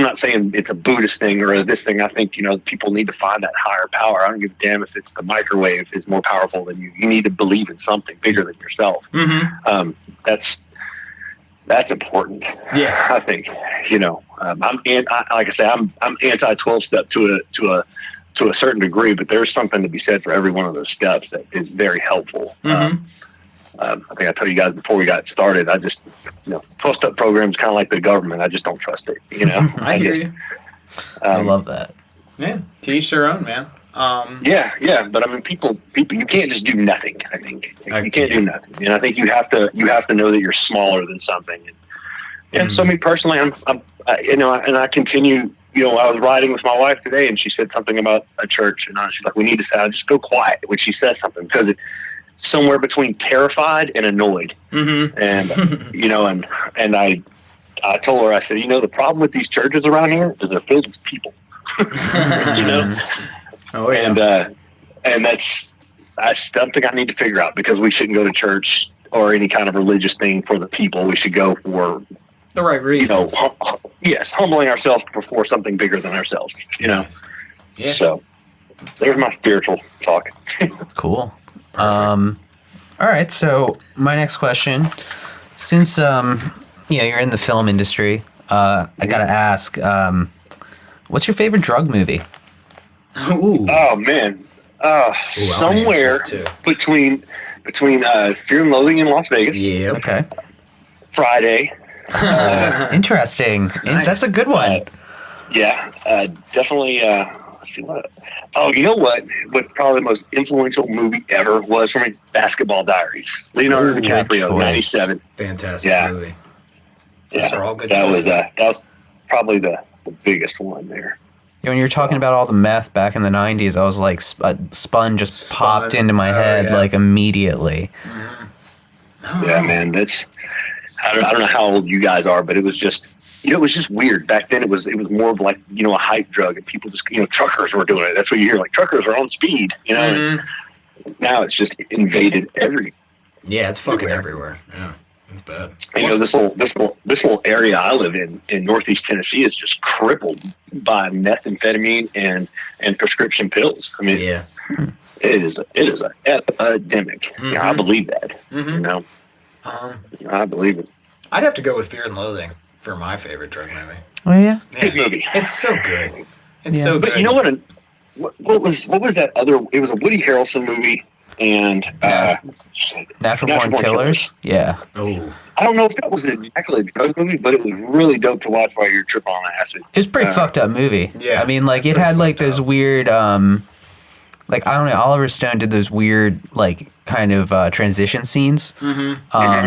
not saying it's a Buddhist thing or this thing. I think, people need to find that higher power. I don't give a damn if it's the microwave is more powerful than you. You need to believe in something bigger than yourself. That's important.
Yeah.
I think, like I say, I'm anti 12 step to a certain degree, but there's something to be said for every one of those steps that is very helpful. I think I told you guys before we got started, I just, 12-step program is kind of like the government. I just don't trust it,
I hear you.
I love that.
Yeah, to each their own, man.
Yeah, but I mean, people, you can't just do nothing. I think you can't do nothing, and I think you have to know that you're smaller than something. And so, me personally, I continue. I was riding with my wife today, and she said something about a church, and she's like, "We need to just go quiet when she says something because it's somewhere between terrified and annoyed." And and I told her, I said, the problem with these churches around here is they're filled with people.
Oh yeah.
And that's something I need to figure out, because we shouldn't go to church or any kind of religious thing for the people. We should go for
the right reasons.
Humbling ourselves before something bigger than ourselves.
Nice. Yeah.
So there's my spiritual talk.
Cool. All right. So my next question, since you're in the film industry, I gotta ask, what's your favorite drug movie?
Ooh.
Oh man, somewhere between Fear and Loathing in Las Vegas.
Yeah.
Okay.
Friday.
Interesting.
Nice.
That's a good one.
Definitely. Let's see what. Oh, you know what? What probably the most influential movie ever was for me? Basketball Diaries. Leonardo DiCaprio, 97.
Fantastic movie. Those are all good
choices.
That
was probably the biggest one there.
When you were talking about all the meth back in the 90s, I was like, Spun popped into my head like immediately.
Yeah, man, that's. I don't know how old you guys are, but it was just. It was just weird. Back then, it was more of like, a hype drug, and people just, truckers were doing it. That's what you hear, like truckers are on speed, and now it's just invaded every.
Yeah, it's fucking everywhere. Yeah, it's bad.
This little area I live in Northeast Tennessee is just crippled by methamphetamine and prescription pills. I mean, it is an epidemic. Yeah, I believe that. I believe it.
I'd have to go with Fear and Loathing for my favorite drug movie.
Oh yeah,
good movie.
It's so good. It's so good.
But you know what? What was that other? It was a Woody Harrelson movie and
Natural Born Killers. Yeah.
Oh.
I don't know if that was exactly a drug movie, but it was really dope to watch while you're tripping on acid.
It was a pretty fucked up movie.
Yeah.
I mean, like it had like those weird, like I don't know. Oliver Stone did those weird, like kind of transition scenes,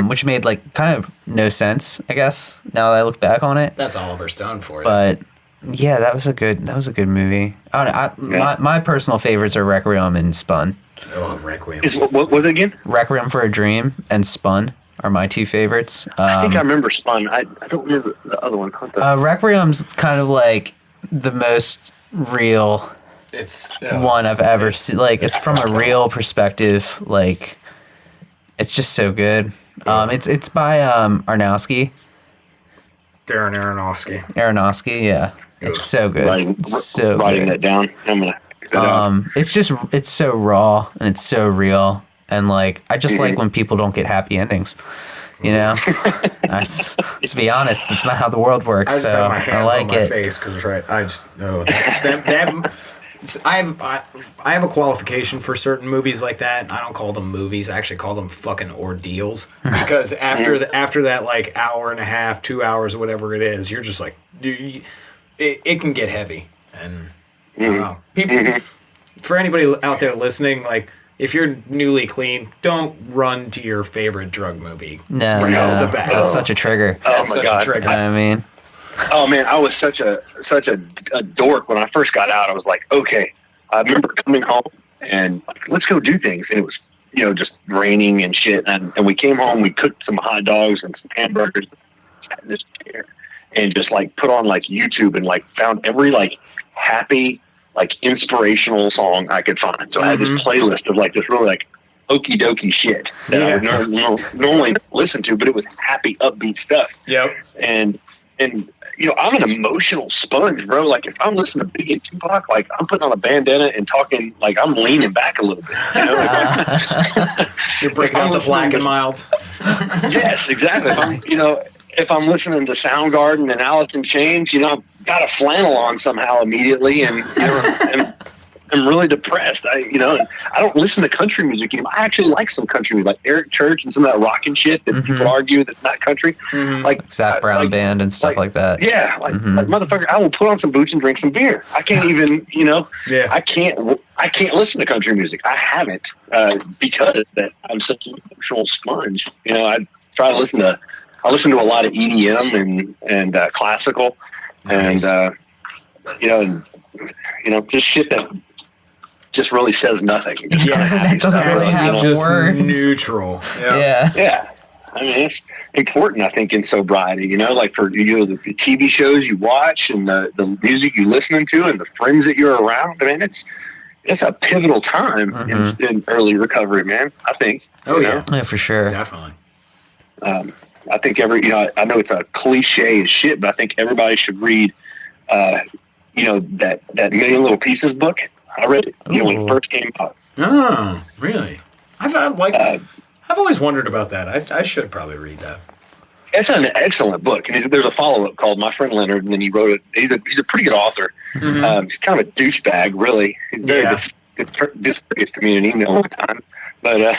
which made like kind of no sense, I guess. Now that I look back on it,
that's Oliver Stone for you.
But yeah, that was a good movie. I don't know. My personal favorites are Requiem and Spun.
Oh, Requiem.
What was it again?
Requiem for a Dream and Spun. are my two favorites.
I think I remember Spun. I don't remember the other one.
Requiem's kind of like the most real one I've ever seen. Like, it's from a real perspective. Like, it's just so good. It's by Aronofsky.
Darren Aronofsky.
Aronofsky, yeah. It's so good.
Writing that down. I'm gonna pick that out.
It's so raw and it's so real, and like I just like when people don't get happy endings. You know, to be honest, it's not how the world works.
I just have my hands
like
on my face because I just know I have a qualification for certain movies like that. I don't call them movies. I actually call them fucking ordeals because after that like hour and a half, 2 hours, or whatever it is, you're just like, it can get heavy. And I don't know. People, for anybody out there listening, like, if you're newly clean, don't run to your favorite drug movie.
No,
off the bat.
That's such a trigger.
Oh my God.
I mean,
oh man, I was such a dork when I first got out. I was like, okay. I remember coming home and like, let's go do things, and it was just raining and shit. And we came home, we cooked some hot dogs and some hamburgers, sat in this chair, and just like put on like YouTube and like found every like happy, like inspirational song I could find. So I had this playlist of like this really like okie dokie shit that I would normally listen to, but it was happy, upbeat stuff.
Yep.
And I'm an emotional sponge, bro. Like, if I'm listening to Biggie and Tupac, like, I'm putting on a bandana and talking, like, I'm leaning back a little bit.
You're breaking out the black and milds.
Yes, exactly. If I'm listening to Soundgarden and Alice in Chains, I've got a flannel on somehow immediately, and I'm really depressed. I don't listen to country music anymore. I actually like some country music, like Erik Church and some of that rockin' shit that people argue that's not country. Like
Zach Brown Band and stuff like that.
Yeah, like motherfucker, I will put on some boots and drink some beer. I can't even, I can't listen to country music. I haven't because that I'm such an emotional sponge. I try to listen to. I listen to a lot of EDM and classical, nice. And just shit that just really says nothing.
It doesn't really have words.
Neutral.
Yeah. I mean, it's important, I think, in sobriety. Like for the TV shows you watch and the music you listening to and the friends that you're around. I mean, it's a pivotal time in early recovery, man. I think.
Oh yeah,
for sure,
definitely.
I think I know it's a cliche as shit, but I think everybody should read, that Million Little Pieces book. I read it, when it first came out.
Oh, really? I've always wondered about that. I should probably read that.
It's an excellent book, and there's a follow-up called My Friend Leonard, and then he wrote it. He's a pretty good author. He's kind of a douchebag, really. He's very discourteous to me in an email all the time. But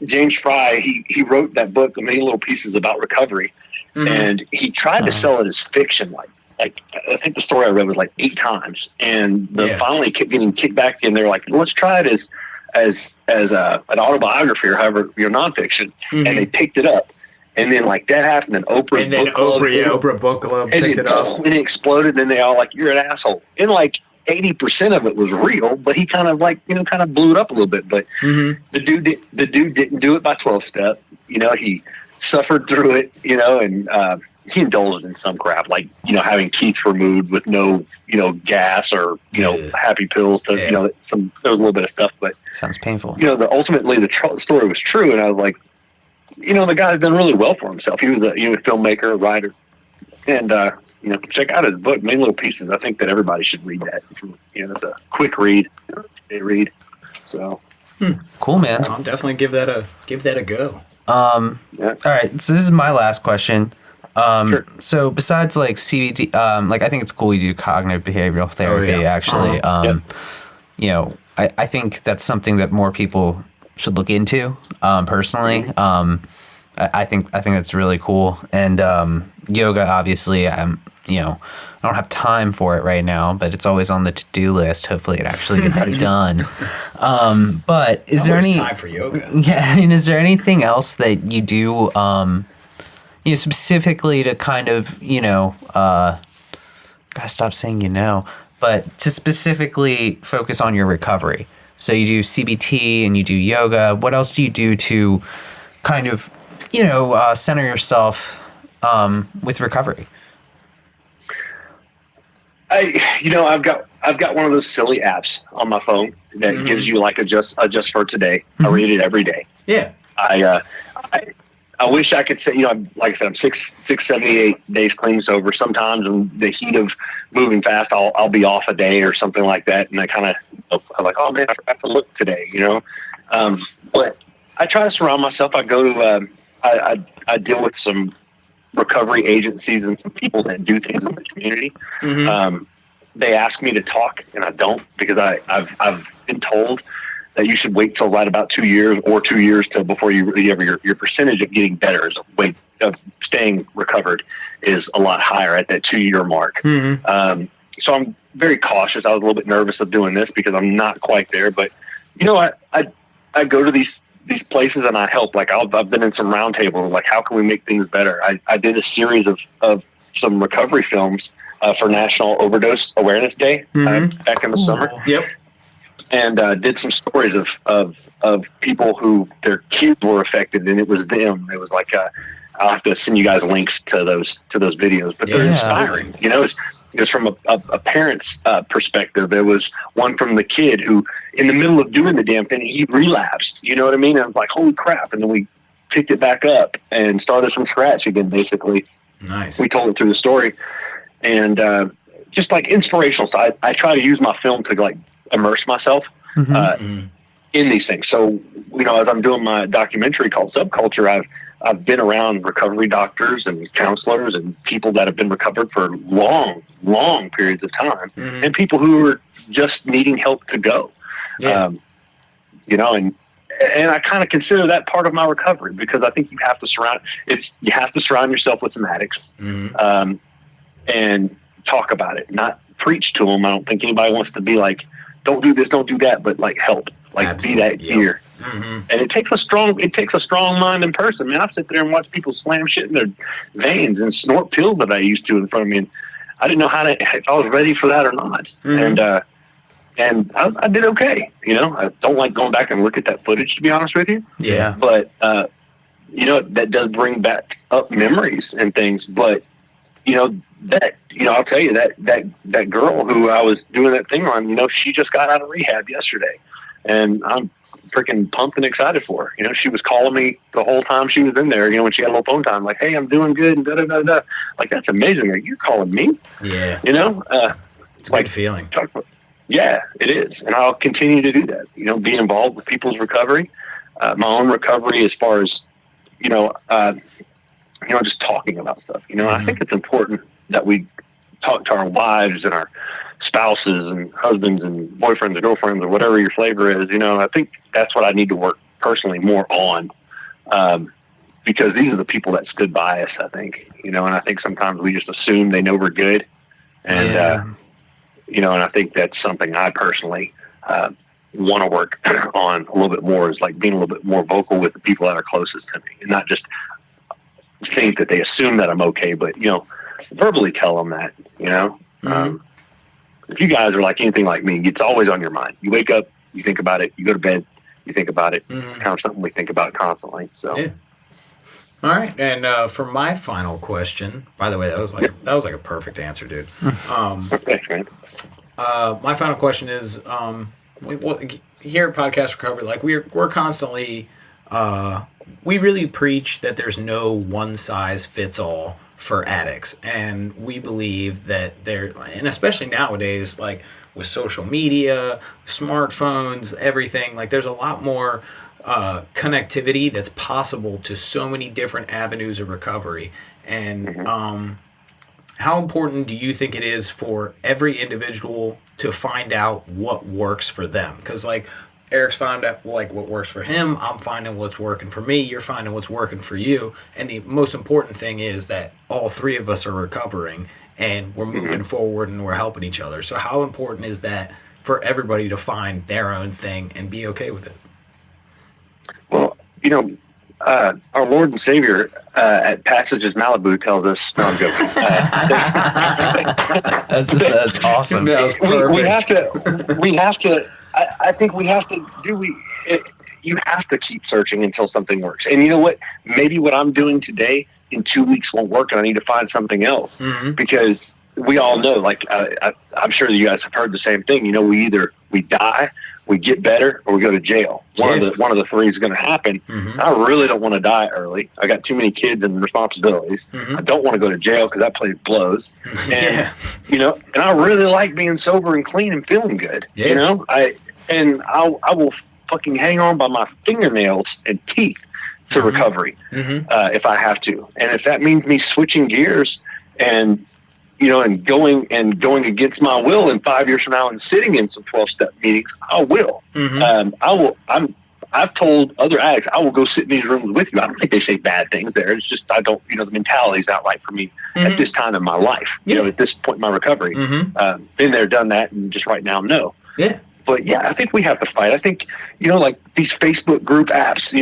James Fry, he wrote that book, A Million Little Pieces, about recovery, and he tried to sell it as fiction. Like I think the story I read was like 8 times, and finally kept getting kicked back in. They're like, let's try it as an autobiography or however nonfiction, and they picked it up. And then like that happened, and Oprah
Book Club picked it up,
and it exploded. And they all like, you're an asshole. And like 80% of it was real, but he kind of like kind of blew it up a little bit. But the dude didn't do it by 12-step. He suffered through it. And he indulged in some crap like having teeth removed with no gas or happy pills to there was a little bit of stuff. But
sounds painful.
Ultimately the story was true, and I was like, the guy's done really well for himself. He was a filmmaker, a writer, and check out his book, Main Little Pieces. I think that everybody should read that. It's a quick read, read. So
cool, man.
I'll definitely give that a go.
All right, so this is my last question.
Sure.
So besides like CBT, like I think it's cool you do cognitive behavioral therapy. Actually, I think that's something that more people should look into. Personally, I think that's really cool. And yoga, obviously, I don't have time for it right now, but it's always on the to-do list. Hopefully, it actually gets done. But is there any
time for yoga?
Yeah, and is there anything else that you do? Specifically to kind of, gotta stop saying but to specifically focus on your recovery. So you do CBT and you do yoga. What else do you do to kind of, center yourself with recovery?
I've got one of those silly apps on my phone that gives you like a just for today. I read it every day.
Yeah.
I wish I could say, like I said, I'm 78 days clean sober. Sometimes in the heat of moving fast, I'll be off a day or something like that. And I kind of, I'm like, oh man, I have to look today, but I try to surround myself. I go to, I deal with some recovery agencies and some people that do things in the community. They ask me to talk and I don't, because I've been told that you should wait till right about 2 years or 2 years till before you really ever, your percentage of getting better of staying recovered is a lot higher at that 2 year mark. So I'm very cautious. I was a little bit nervous of doing this because I'm not quite there, but I go to these places and I help. Like I've been in some roundtables, like how can we make things better? I did a series of some recovery films for National Overdose Awareness Day back in the summer.
Yep.
And did some stories of people who their kids were affected, and it was them. It was like I'll have to send you guys links to those videos, but they're inspiring. It was from a parent's perspective. There was one from the kid who, in the middle of doing the damn thing, he relapsed. You know what I mean? And I was like, holy crap! And then we picked it back up and started from scratch again. Basically,
nice.
We told it through the story, and just like inspirational. So I try to use my film to like immerse myself in these things. So, as I'm doing my documentary called Subculture, I've been around recovery doctors and counselors and people that have been recovered for long periods of time, and people who are just needing help to go. Yeah. And I kind of consider that part of my recovery, because I think you have to surround yourself with some addicts, and talk about it, not preach to them. I don't think anybody wants to be like, don't do this, don't do that, but like help, like Absolutely. Be that ear. And it takes a strong mind and person, man. I sit there and watch people slam shit in their veins and snort pills that I used to in front of me, and I didn't know if I was ready for that or not. And I did okay. I don't like going back and look at that footage, to be honest with you.
Yeah.
But that does bring back up memories and things. But I'll tell you that girl who I was doing that thing on, she just got out of rehab yesterday, and I'm freaking pumped and excited for her. She was calling me the whole time she was in there, when she had a little phone time, like, hey, I'm doing good, and da-da-da-da. Like, that's amazing. Like, you're calling me?
Yeah.
It's
a good feeling.
Yeah, it is. And I'll continue to do that, be involved with people's recovery, my own recovery, as far as, just talking about stuff. I think it's important that we talk to our wives and our spouses and husbands and boyfriends or girlfriends or whatever your flavor is. I think that's what I need to work personally more on, because these are the people that stood by us, I think, and I think sometimes we just assume they know we're good. And, and I think that's something I personally want to work on a little bit more, is like being a little bit more vocal with the people that are closest to me, and not just think that they assume that I'm okay, but, verbally tell them that, if you guys are like anything like me, it's always on your mind. You wake up, you think about it, you go to bed, you think about it. It's kind of something we think about constantly. So,
yeah. All right. And for my final question, by the way, that was like a perfect answer, dude.
Thanks, man.
My final question is, here at Podcast Recovery, like we're constantly, we really preach that there's no one size fits all for addicts, and we believe that and especially nowadays, like with social media, smartphones, everything, like there's a lot more connectivity that's possible to so many different avenues of recovery. And how important do you think it is for every individual to find out what works for them? Because like Eric's found out like what works for him, I'm finding what's working for me, you're finding what's working for you, and the most important thing is that all three of us are recovering and we're moving forward and we're helping each other. So how important is that for everybody to find their own thing and be okay with it?
Well, our Lord and Savior at Passages Malibu tells us, no, I'm joking.
That's awesome.
That was perfect.
We have to, I think we have to you have to keep searching until something works. And you know what? Maybe what I'm doing today in 2 weeks won't work, and I need to find something else. Because we all know, like, I'm sure that you guys have heard the same thing. You know, we die, we get better, or we go to jail. One of the three is going to happen. I really don't want to die early. I got too many kids and responsibilities. I don't want to go to jail because that place blows. And you know, and I really like being sober and clean and feeling good. You know, I will fucking hang on by my fingernails and teeth to recovery if I have to, and if that means me switching gears and going against my will in 5 years from now and sitting in some 12-step meetings, I will. I've told other addicts I will go sit in these rooms with you. I don't think they say bad things there. It's just I don't. The mentality's not right for me at this time in my life. At this point in my recovery, been there, done that, and just right now, no. Yeah. But yeah, I think we have to fight. I think, like these Facebook group apps,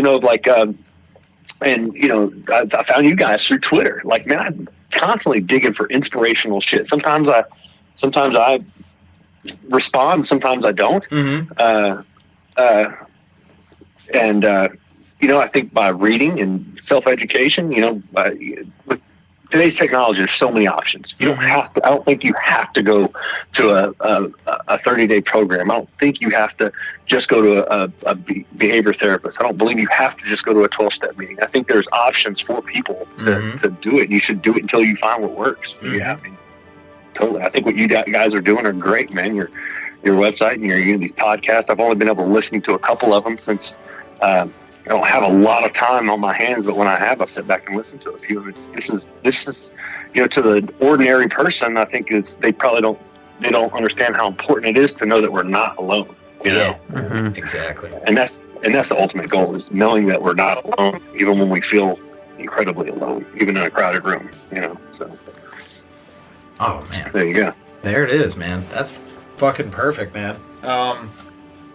I found you guys through Twitter. Like, man, I'm constantly digging for inspirational shit. Sometimes I respond, sometimes I don't. I think by reading and self-education, with today's technology, there's so many options. You don't have to. I don't think you have to go to a 30-day program. I don't think you have to just go to a behavior therapist. I don't believe you have to just go to a 12-step meeting. I think there's options for people to do it. You should do it until you find what works. Yeah, I mean, totally. I think what you guys are doing are great, man. Your website and your these podcasts. I've only been able to listen to a couple of them since. I don't have a lot of time on my hands, but when I have, I've sat back and listened to a few. This is to the ordinary person, I think they don't understand how important it is to know that we're not alone. You know,
exactly.
And that's the ultimate goal, is knowing that we're not alone, even when we feel incredibly alone, even in a crowded room. So.
Oh man,
there you go.
There it is, man. That's fucking perfect, man.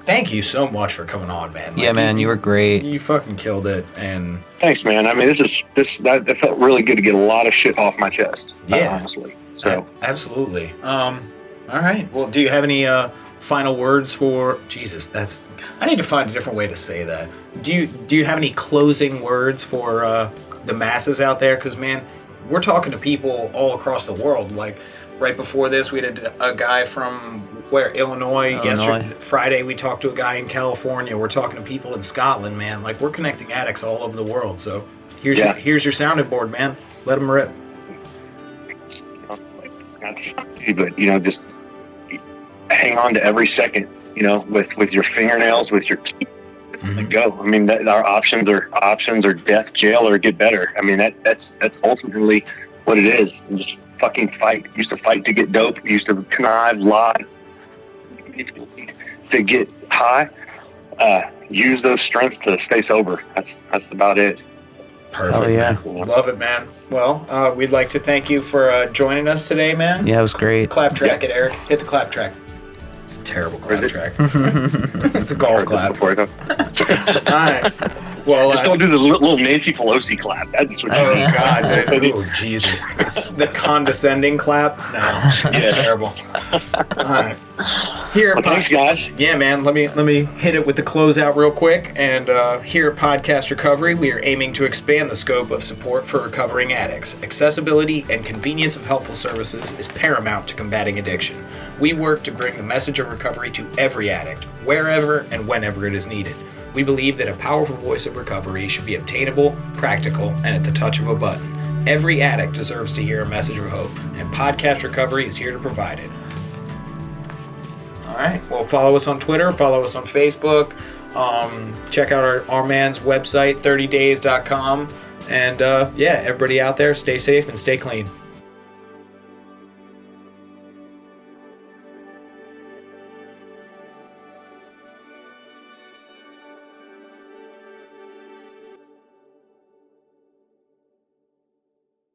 Thank you so much for coming on, man.
Yeah, man, you were great.
You fucking killed it, and
thanks, man. I mean, that felt really good to get a lot of shit off my chest. Yeah, honestly. So
absolutely. All right. Well, do you have any final words for Jesus? I need to find a different way to say that. Do you have any closing words for the masses out there? Because man, we're talking to people all across the world. Like right before this, we had a guy from Illinois. Yesterday, Friday, we talked to a guy in California. We're talking to people in Scotland, man. Like, we're connecting addicts all over the world. So here's your sounding board, man. Let them rip.
That's but just hang on to every second. With your fingernails, with your teeth. Go. I mean, our options are death, jail, or get better. I mean, that's ultimately what it is. And just fucking fight. Used to fight to get dope. Used to connive, lie to get high. Use those strengths to stay sober. That's about it.
Perfect. Yeah. Love it, man. Well, we'd like to thank you for joining us today, man.
Yeah, it was great.
Clap track it, Eric. Hit the clap track. It's a terrible clap track. It's a golf clap. All right. Well,
just don't do the little Nancy Pelosi clap. That's what
God. Oh, Jesus. The condescending clap? No, it's terrible. All right. Here,
thanks, guys.
Yeah, man. Let me hit it with the closeout real quick. And here at Podcast Recovery, we are aiming to expand the scope of support for recovering addicts. Accessibility and convenience of helpful services is paramount to combating addiction. We work to bring the message of recovery to every addict, wherever and whenever it is needed. We believe that a powerful voice of recovery should be obtainable, practical, and at the touch of a button. Every addict deserves to hear a message of hope, and Podcast Recovery is here to provide it. All right. Well, follow us on Twitter, follow us on Facebook, check out our man's website, 30days.com, and everybody out there, stay safe and stay clean.